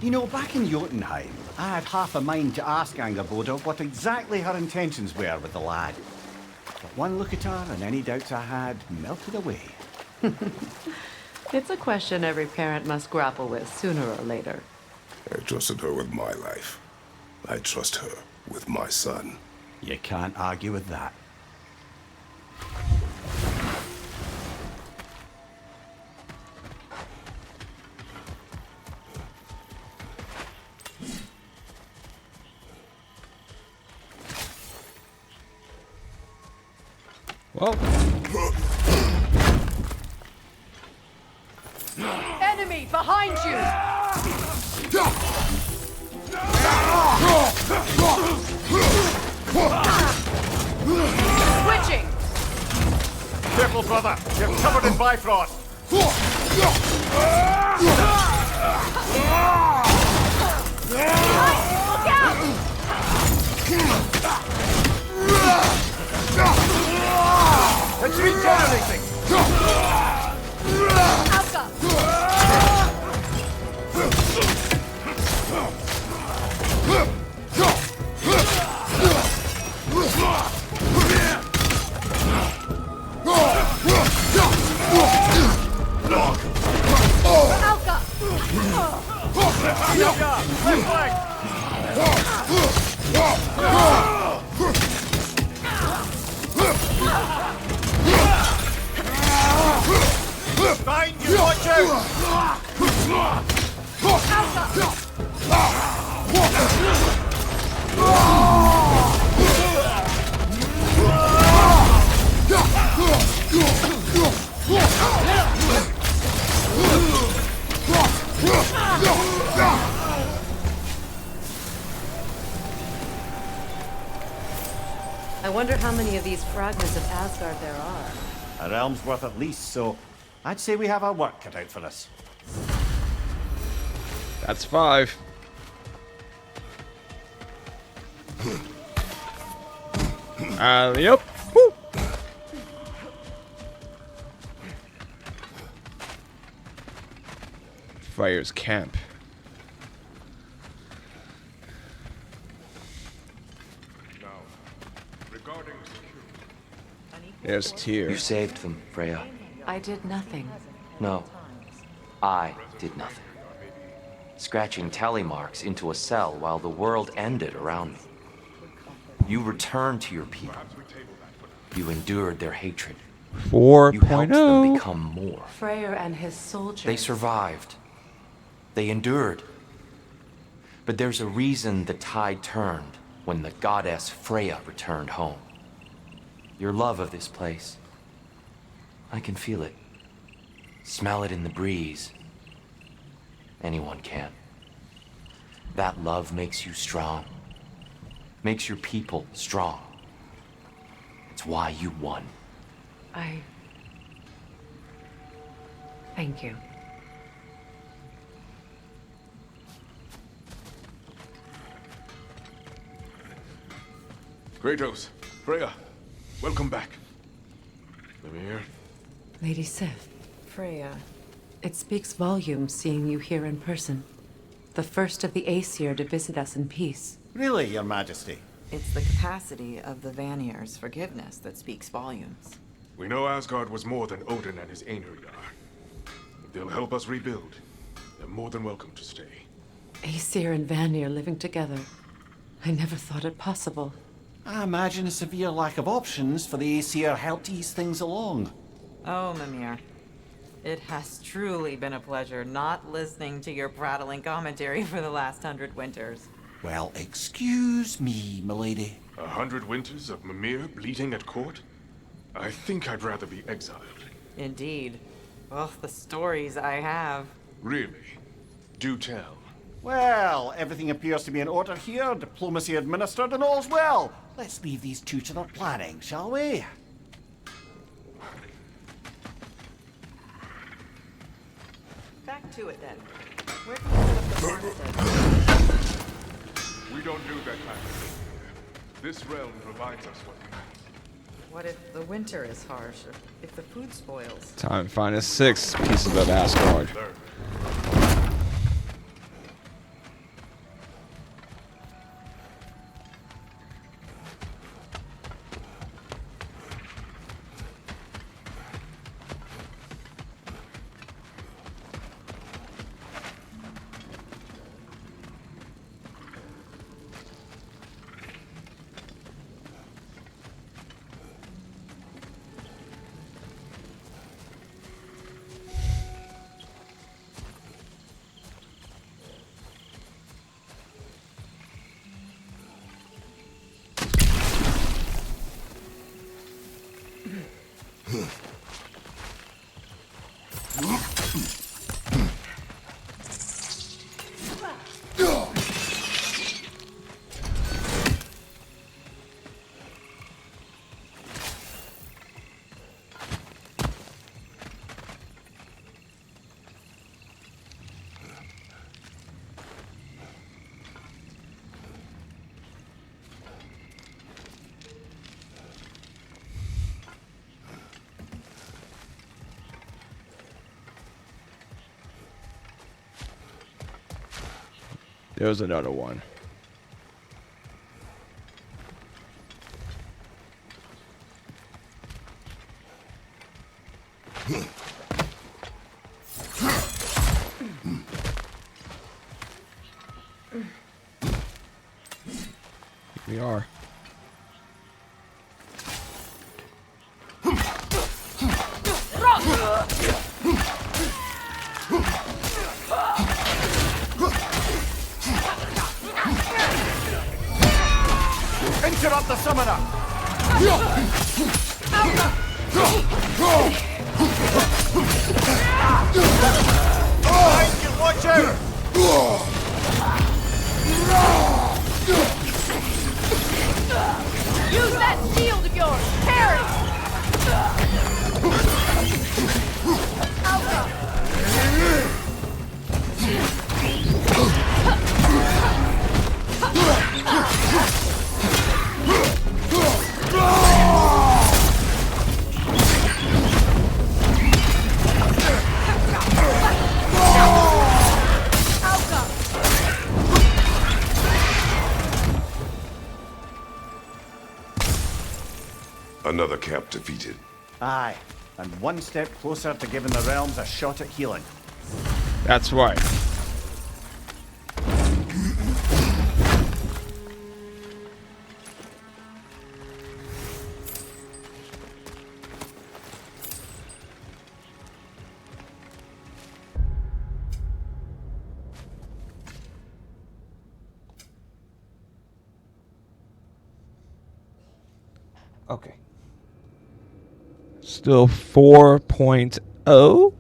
You know, back in Jotunheim, I had half a mind to ask Angerboda what exactly her intentions were with the lad. But one look at her and any doubts I had melted away. It's a question every parent must grapple with sooner or later. I trusted her with my life. I trust her with my son. You can't argue with that. Well, Enemy behind you! Switching! Careful, brother! You're covered in Bifrost! Look out! It's regenerating! Alka! Alka! Left flank! Behind you, watch out! I wonder how many of these fragments of Asgard there are. A realm's worth at least, so I'd say we have our work cut out for us. that's 5. Yep. Woo. Fire's camp. There's Tyr. You saved them, Freya. I did nothing. No, I did nothing. Scratching tally marks into a cell while the world ended around me. You returned to your people. You endured their hatred. You helped them 4.0. become more. Freyr and his soldiers. They survived. They endured. But there's a reason the tide turned when the goddess Freya returned home. Your love of this place. I can feel it. Smell it in the breeze. Anyone can. That love makes you strong. Makes your people strong. It's why you won. Thank you. Kratos, Freya, welcome back. Mimir. Lady Sif. Freya. It speaks volumes seeing you here in person. The first of the Aesir to visit us in peace. Really, Your Majesty? It's the capacity of the Vanir's forgiveness that speaks volumes. We know Asgard was more than Odin and his Einherjar. If they'll help us rebuild, they're more than welcome to stay. Aesir and Vanir living together. I never thought it possible. I imagine a severe lack of options for the Aesir helped ease things along. Oh, Mimir. It has truly been a pleasure not listening to your prattling commentary for the last 100 winters. Well, excuse me, milady. 100 winters of Mimir bleeding at court? I think I'd rather be exiled. Indeed. Oh, the stories I have. Really? Do tell. Well, everything appears to be in order here, diplomacy administered, and all's well. Let's leave these two to their planning, shall we? Back to it then. Where can we put up the farmstead? We don't do that kind of thing. This realm provides us what we need. What if the winter is harsh, or if the food spoils? Time to find us 6 pieces of Asgard. There's another one. Here we are. Interrupt the summoner! Watch out! Use that shield of yours! Tear it! Another camp defeated. Aye, and one step closer to giving the realms a shot at healing. That's right. Okay. Still 4.0.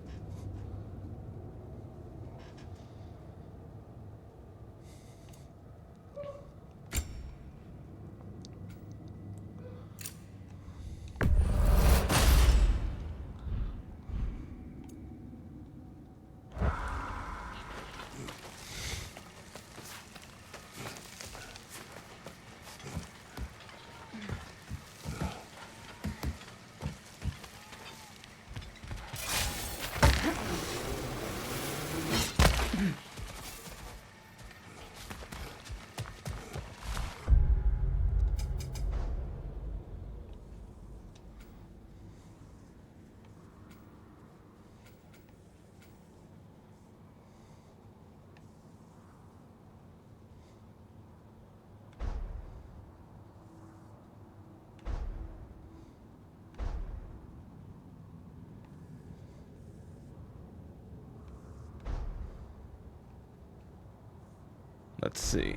Let's see.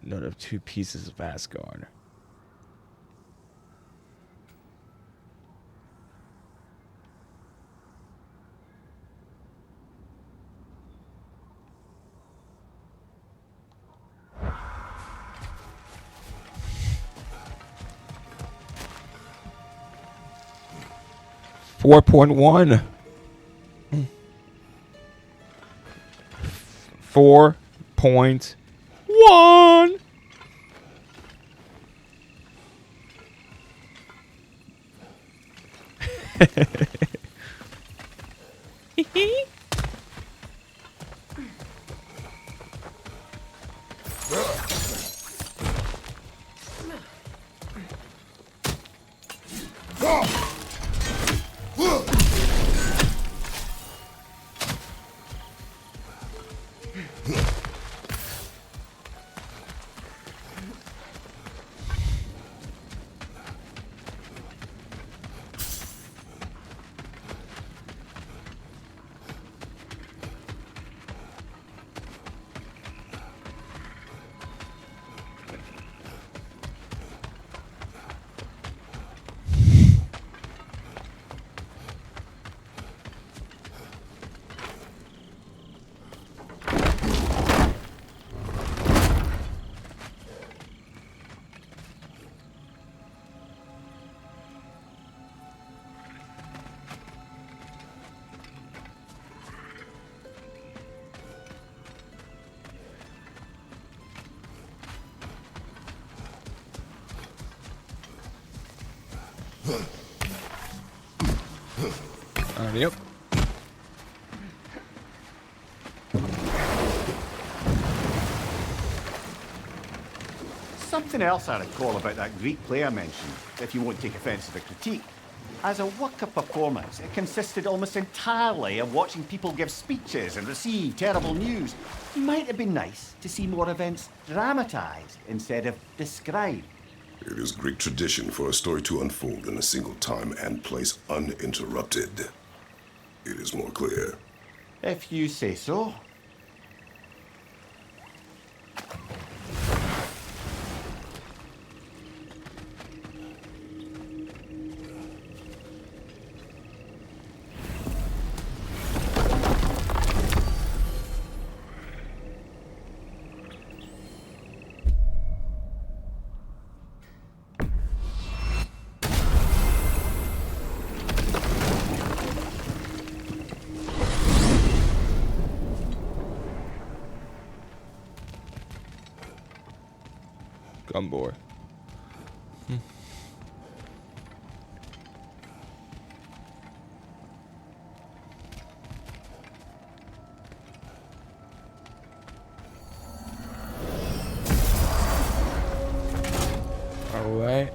Another 2 pieces of Asgard. Four point one. 4.1. Yep. Something else I recall about that Greek play I mentioned, if you won't take offence to the critique. As a work of performance, it consisted almost entirely of watching people give speeches and receive terrible news. Might have been nice to see more events dramatised instead of described. It is Greek tradition for a story to unfold in a single time and place uninterrupted. It is more clear. If you say so. Gunboy. Alright.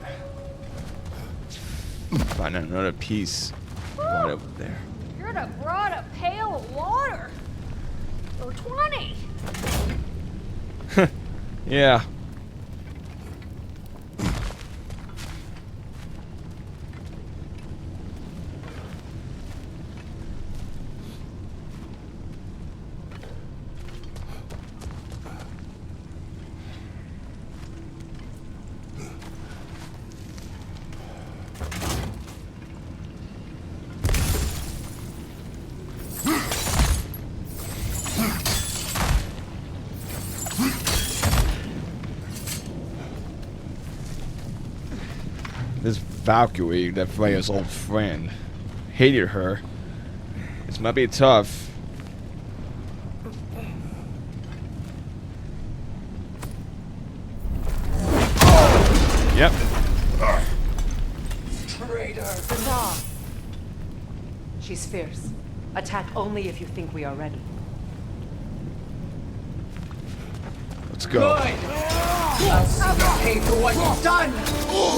Find another piece right over there. You'd have brought a pail of water. Or 20. Yeah. This Valkyrie, that Freya's old friend, hated her. This might be tough. Yep. Traitor! Huzzah! She's fierce. Attack only if you think we are ready. Let's go. Good! I'll see you pay for what you've done!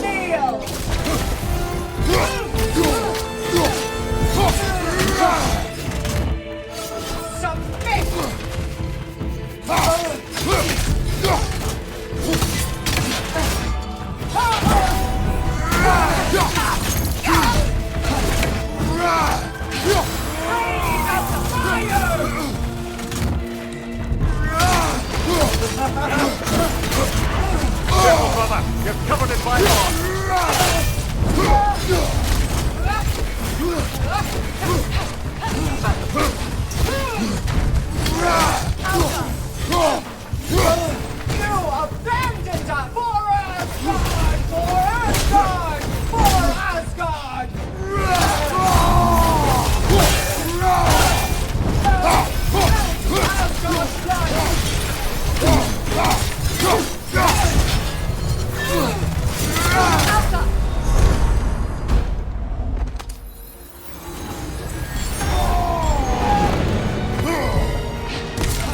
Kneel! Submit! Breathe out the fire! Careful, brother! You're covered in bylaw! You abandoned us! For Asgard! For Asgard! For Asgard!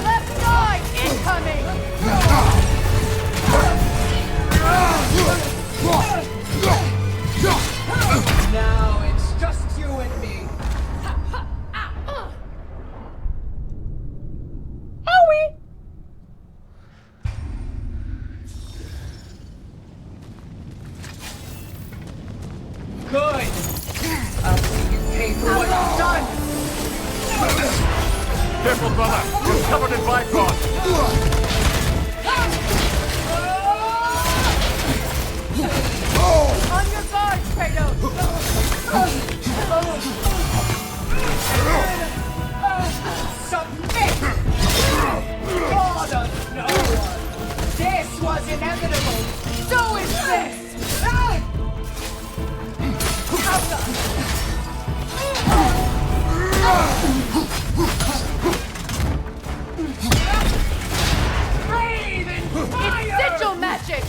Left side incoming! Now it's just you and me. Howie! Good! I'll see you pay for what you've done! Careful, brother! You're covered in bifrost! On your guard, Kratos! Submit! God of no one! This was inevitable! So is this! Breathe in fire! It's sigil magic!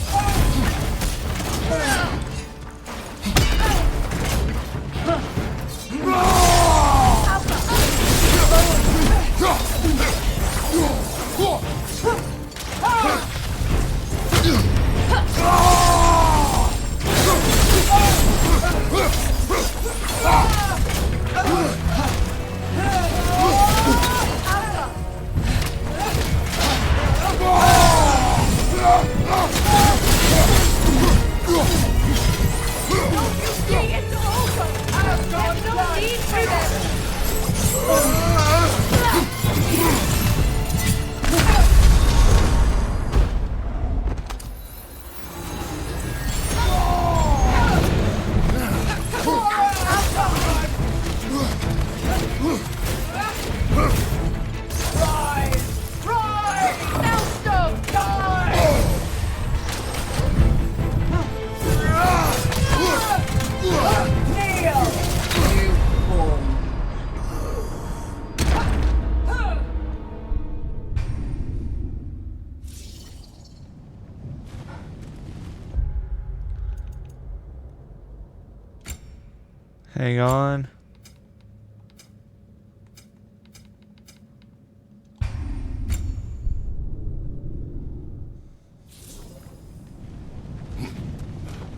Hang on.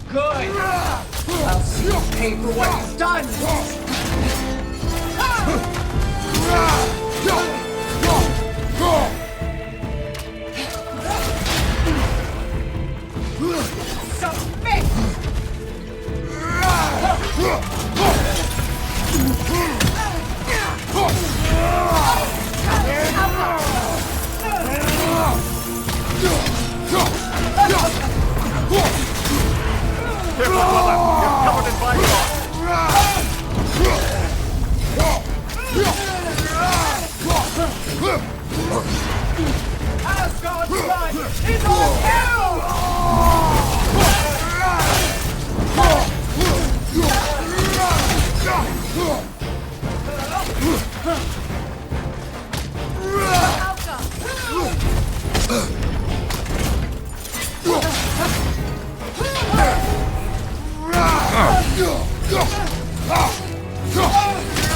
Good! I'll see you pay for what you've done! Submit! Careful, brother! You're covered in bygones! Asgard's blood is on you!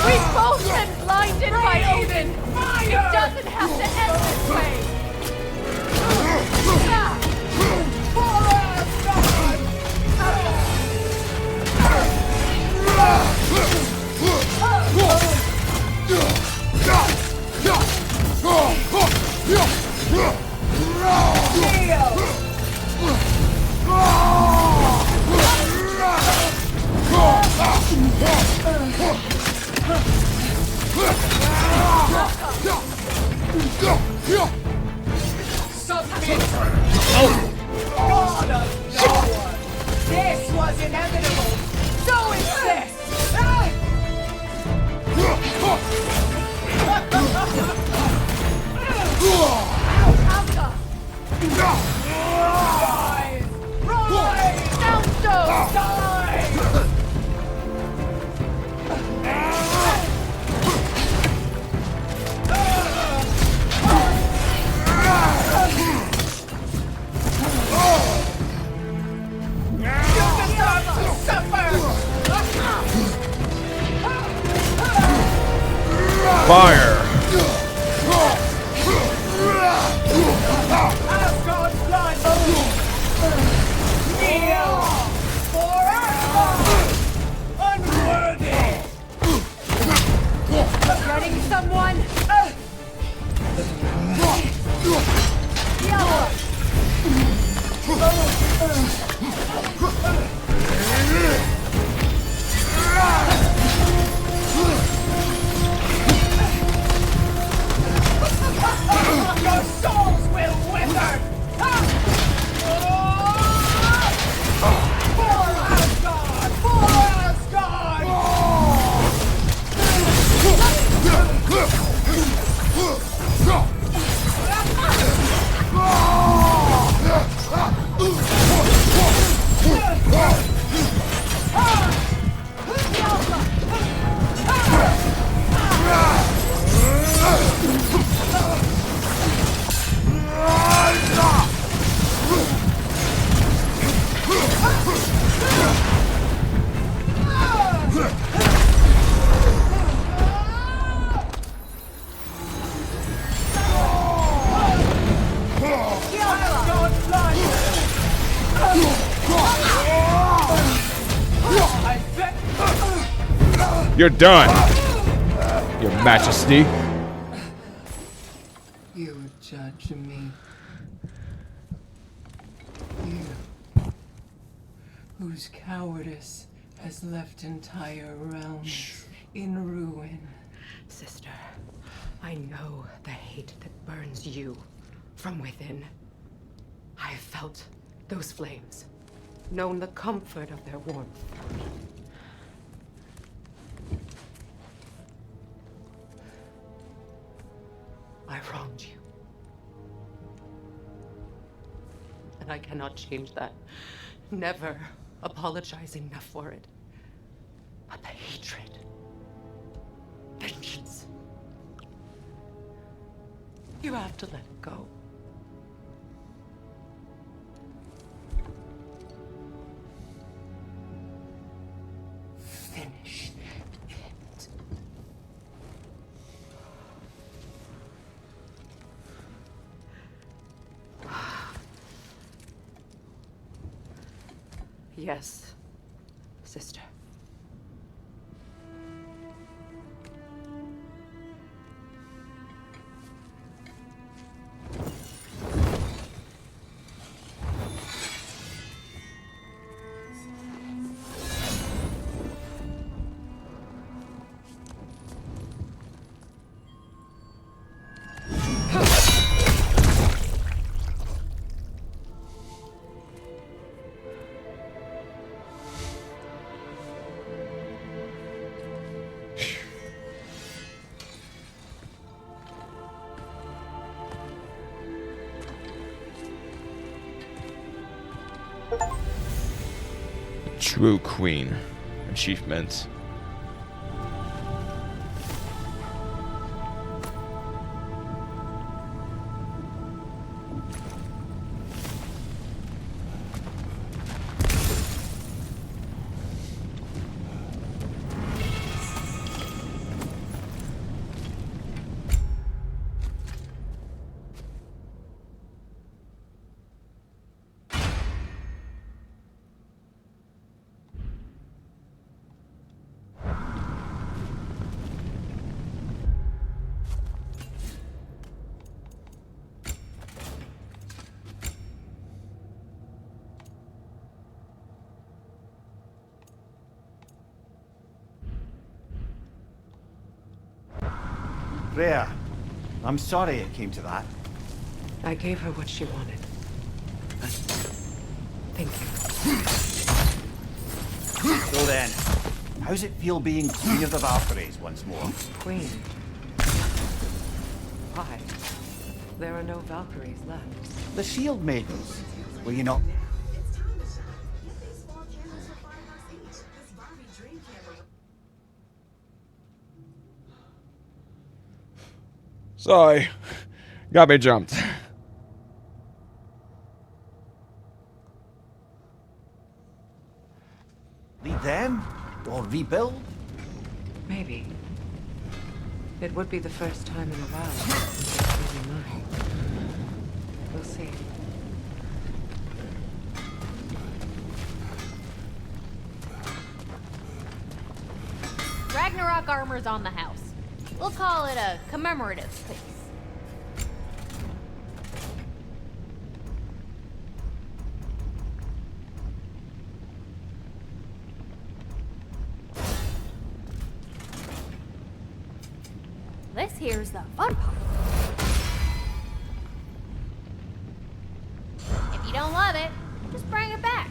We've both been blinded by Odin! It doesn't have to end this way! Submit! God of no one! This was inevitable! So is this! Rise! Rise! Soundstone! Die! Fire! Asgard's blood! Kneel for Asgard! Unworthy! Getting someone? Your souls will wither! For Asgard! For Asgard! You're done, Your Majesty. You judge me. You, whose cowardice has left entire realms in ruin. Sister, I know the hate that burns you from within. I have felt those flames, known the comfort of their warmth. I wronged you. And I cannot change that. Never apologize enough for it. But the hatred, vengeance, you have to let it go. Finish Yes, sister. True Queen. Achievement. Rhea, I'm sorry it came to that. I gave her what she wanted. Thank you. So then, how's it feel being Queen of the Valkyries once more? Queen. Why? There are no Valkyries left. The Shield Maidens. Will you not? Sorry. Got me jumped. Lead them? Or rebuild? Maybe. It would be the first time in a while since it's really mine. We'll see. Ragnarok armor's on the house. We'll call it a commemorative piece. This here's the fun part. If you don't love it, just bring it back.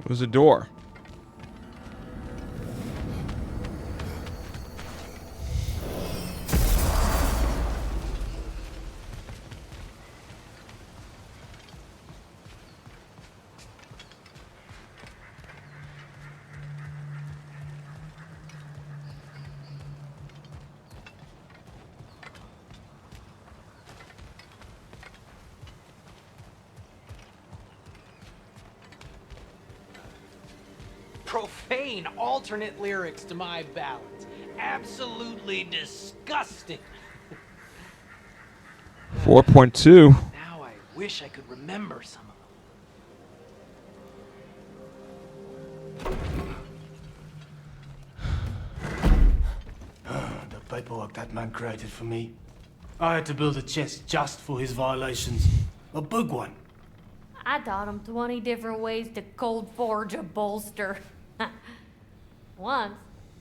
There's a door. Profane alternate lyrics to my ballads. Absolutely disgusting. 4.2. Now I wish I could remember some of The paperwork that man created for me. I had to build a chest just for his violations. A big one. I taught him 20 different ways to cold forge a bolster. Once,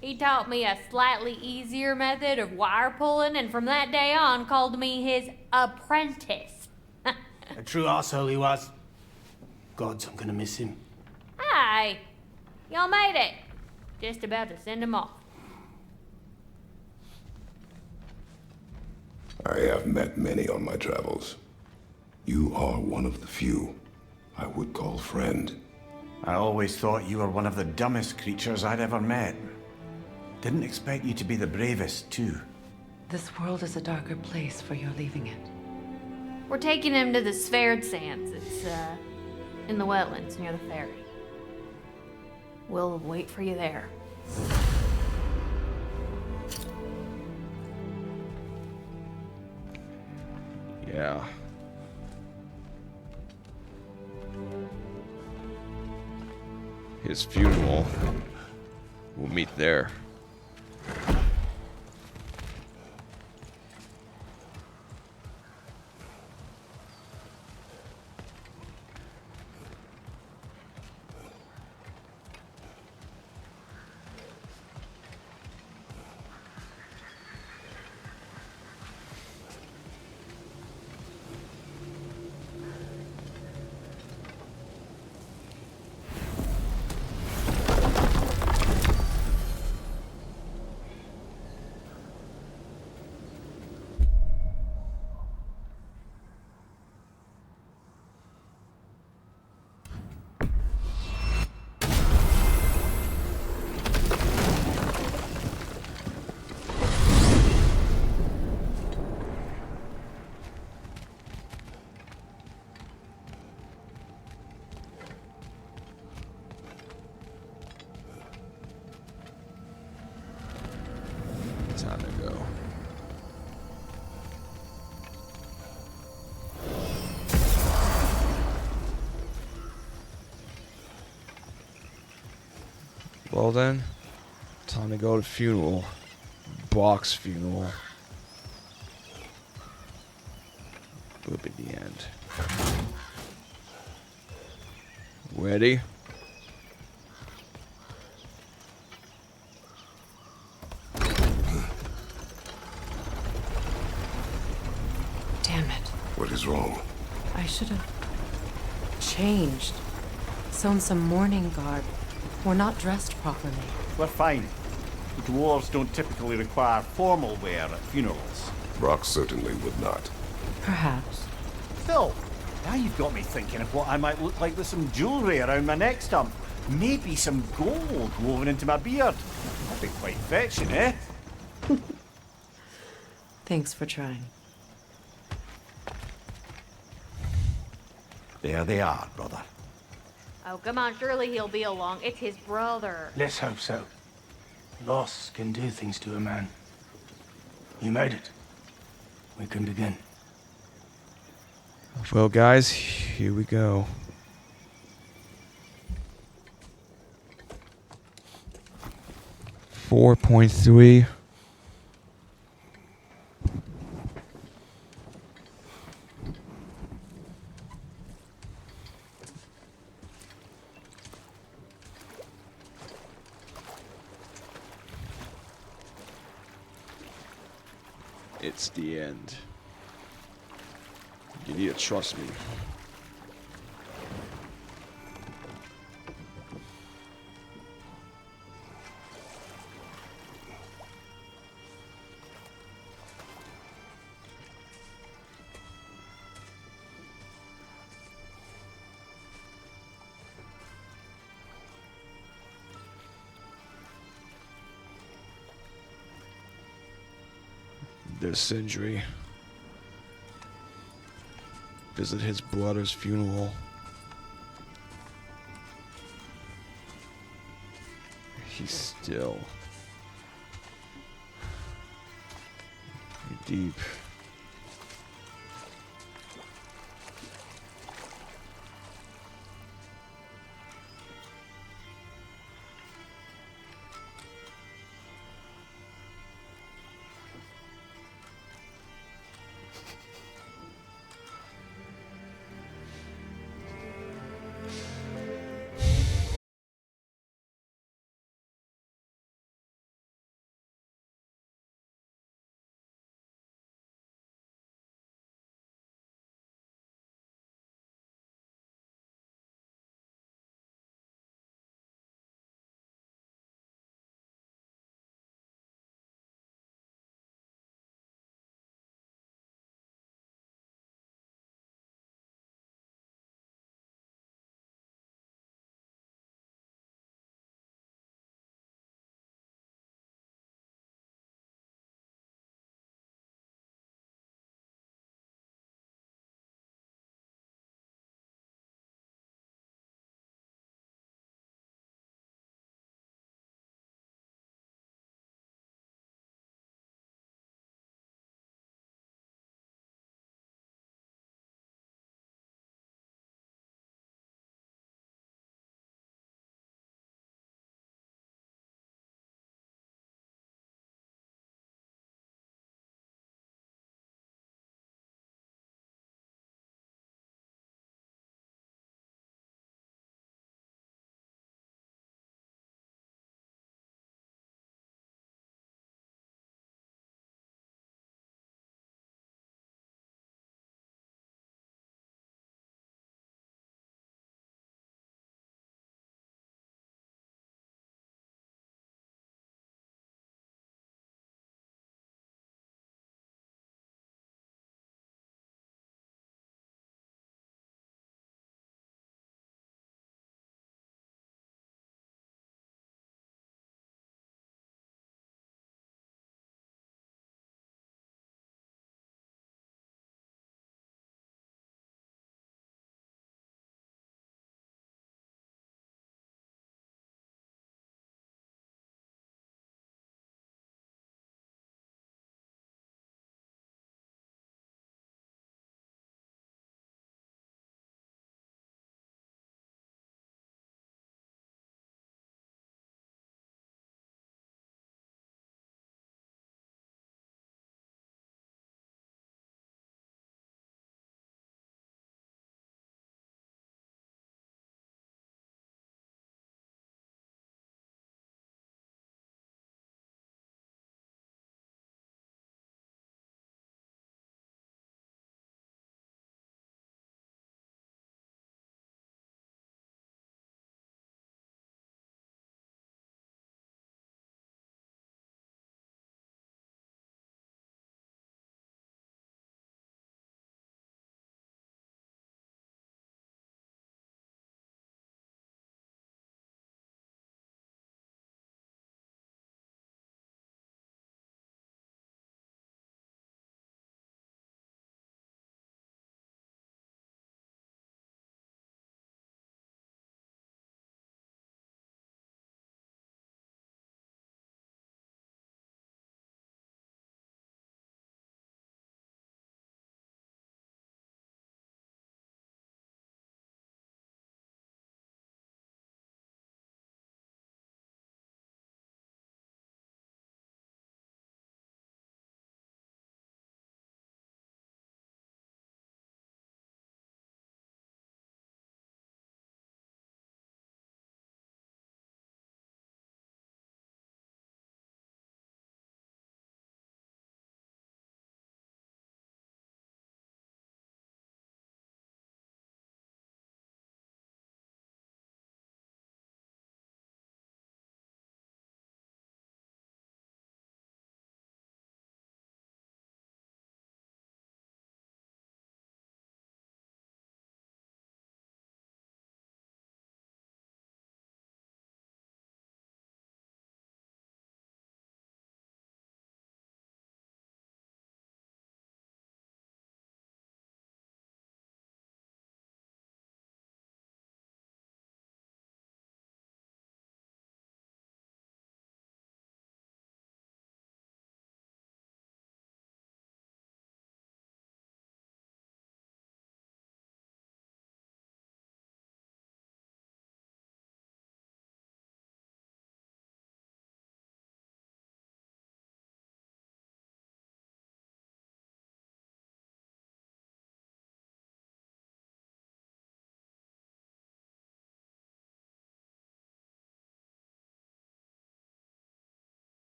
He taught me a slightly easier method of wire pulling, and from that day on called me his apprentice. A true arsehole he was. Gods, I'm gonna miss him. Hi, y'all made it. Just about to send him off. I have met many on my travels. You are one of the few I would call friend. I always thought you were one of the dumbest creatures I'd ever met. Didn't expect you to be the bravest, too. This world is a darker place for your leaving it. We're taking him to the Sverd Sands. It's, in the wetlands near the ferry. We'll wait for you there. Yeah. His funeral. We'll meet there. Time to go. Well then, time to go to funeral. Brock's funeral. Boop at the end. Ready? Damn it. What is wrong? I should have changed. Sewn some mourning garb. We're not dressed properly. We're fine. The dwarves don't typically require formal wear at funerals. Brock certainly would not. Perhaps. Still, now you've got me thinking of what I might look like with some jewellery around my neck stump. Maybe some gold woven into my beard. That'd be quite fetching, eh? Thanks for trying. There they are, brother. Oh, come on, surely he'll be along. It's his brother. Let's hope so. Loss can do things to a man. You made it. We can begin. Well, guys, here we go. .3. It's the end. You need to trust me. There's Sindri. Visit his brother's funeral. He's still deep.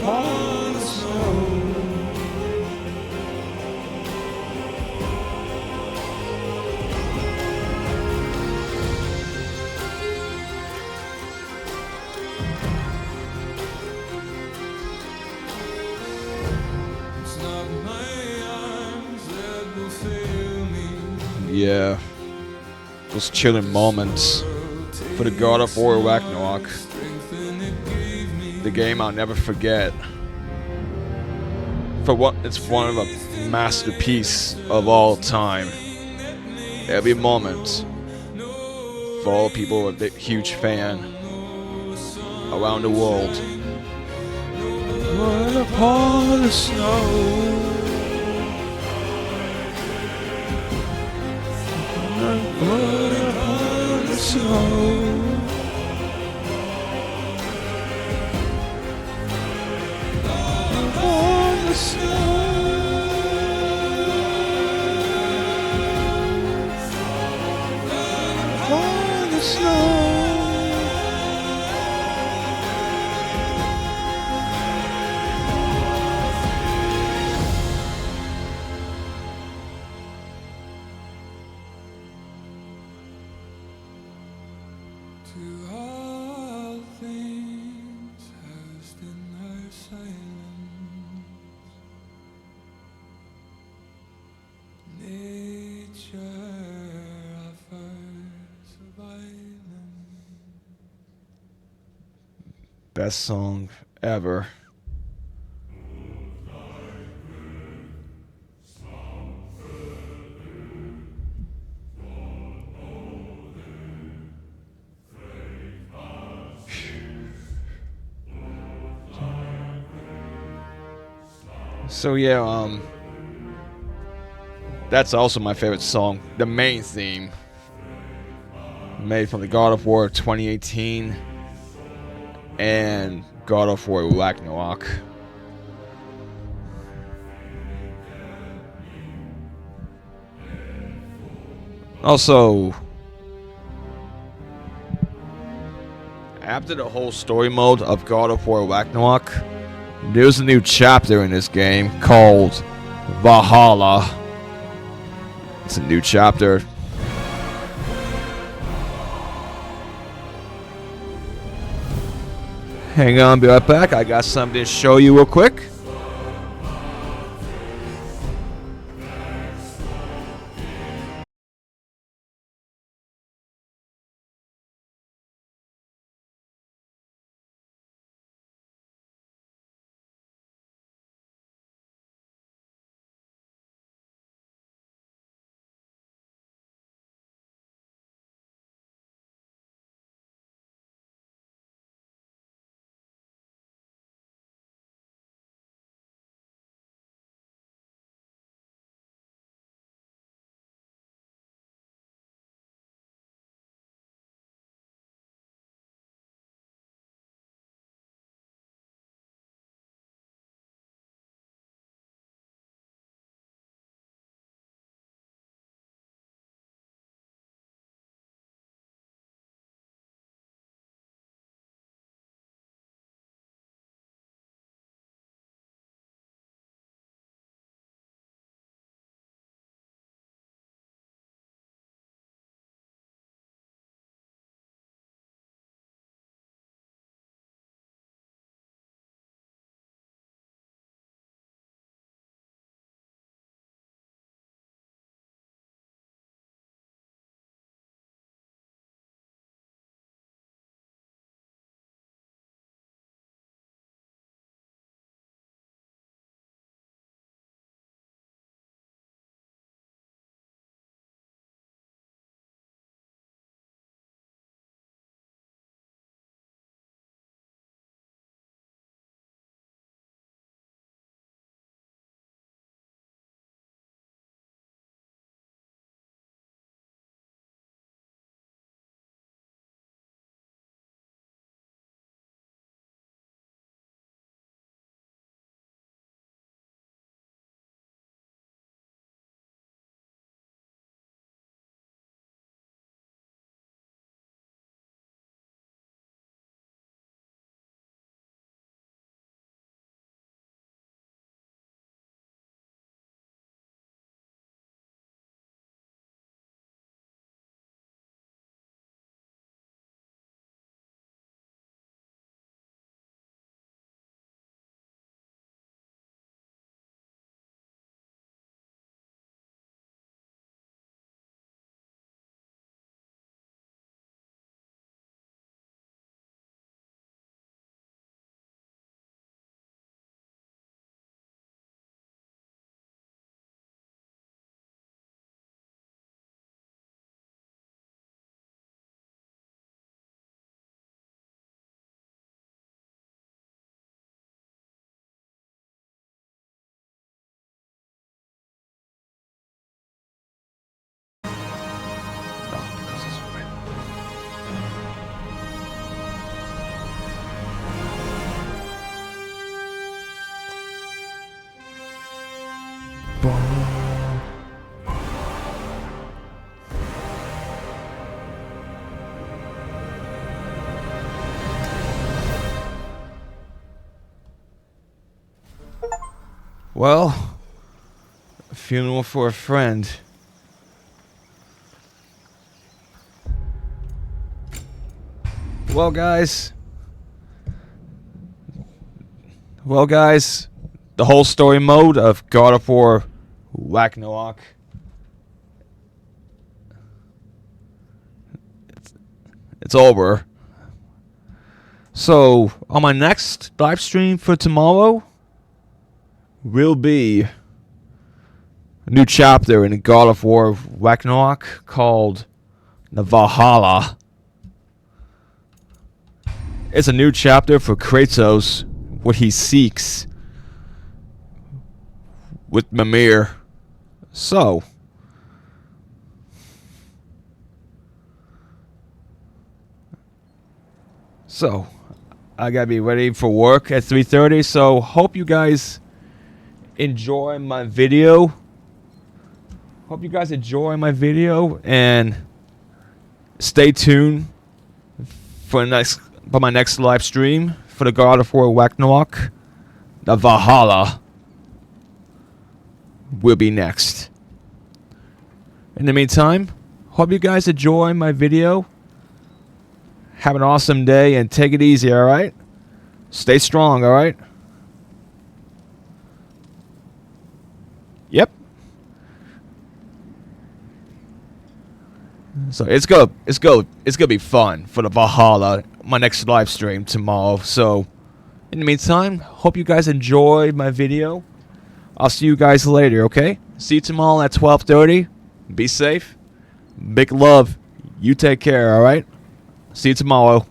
upon the snow. Yeah, those chilling moments for the God of War Ragnarok. The game I'll never forget. For what it's one of a masterpiece of all time. Every moment, for all people a big, huge fan around the world. Run upon the snow. Run upon the snow. Upon the snow. Upon the snow. To all things has in her silence. Nature offers violence. Best song ever. So yeah, that's also my favorite song. The main theme, made from the God of War 2018 and God of War Ragnarok. Also, after the whole story mode of God of War Ragnarok, there's a new chapter in this game called Valhalla. It's a new chapter. Hang on, be right back. I got something to show you real quick. Well, a funeral for a friend. Well, guys. The whole story mode of God of War Ragnarok. It's over. So, on my next live stream for tomorrow will be a new chapter in God of War Ragnarok called the Valhalla. It's a new chapter for Kratos, what he seeks with Mimir. So, I gotta be ready for work at 3:30. So, hope you guys enjoy my video. And stay tuned for my next live stream for the God of War Ragnarok. The Valhalla will be next. In the meantime, hope you guys enjoy my video. Have an awesome day and take it easy, alright? Stay strong, alright? Yep. So it's gonna be fun for the Valhalla, my next live stream tomorrow. So in the meantime, hope you guys enjoyed my video. I'll see you guys later, okay? See you tomorrow at 12:30. Be safe. Big love. You take care, alright? See you tomorrow.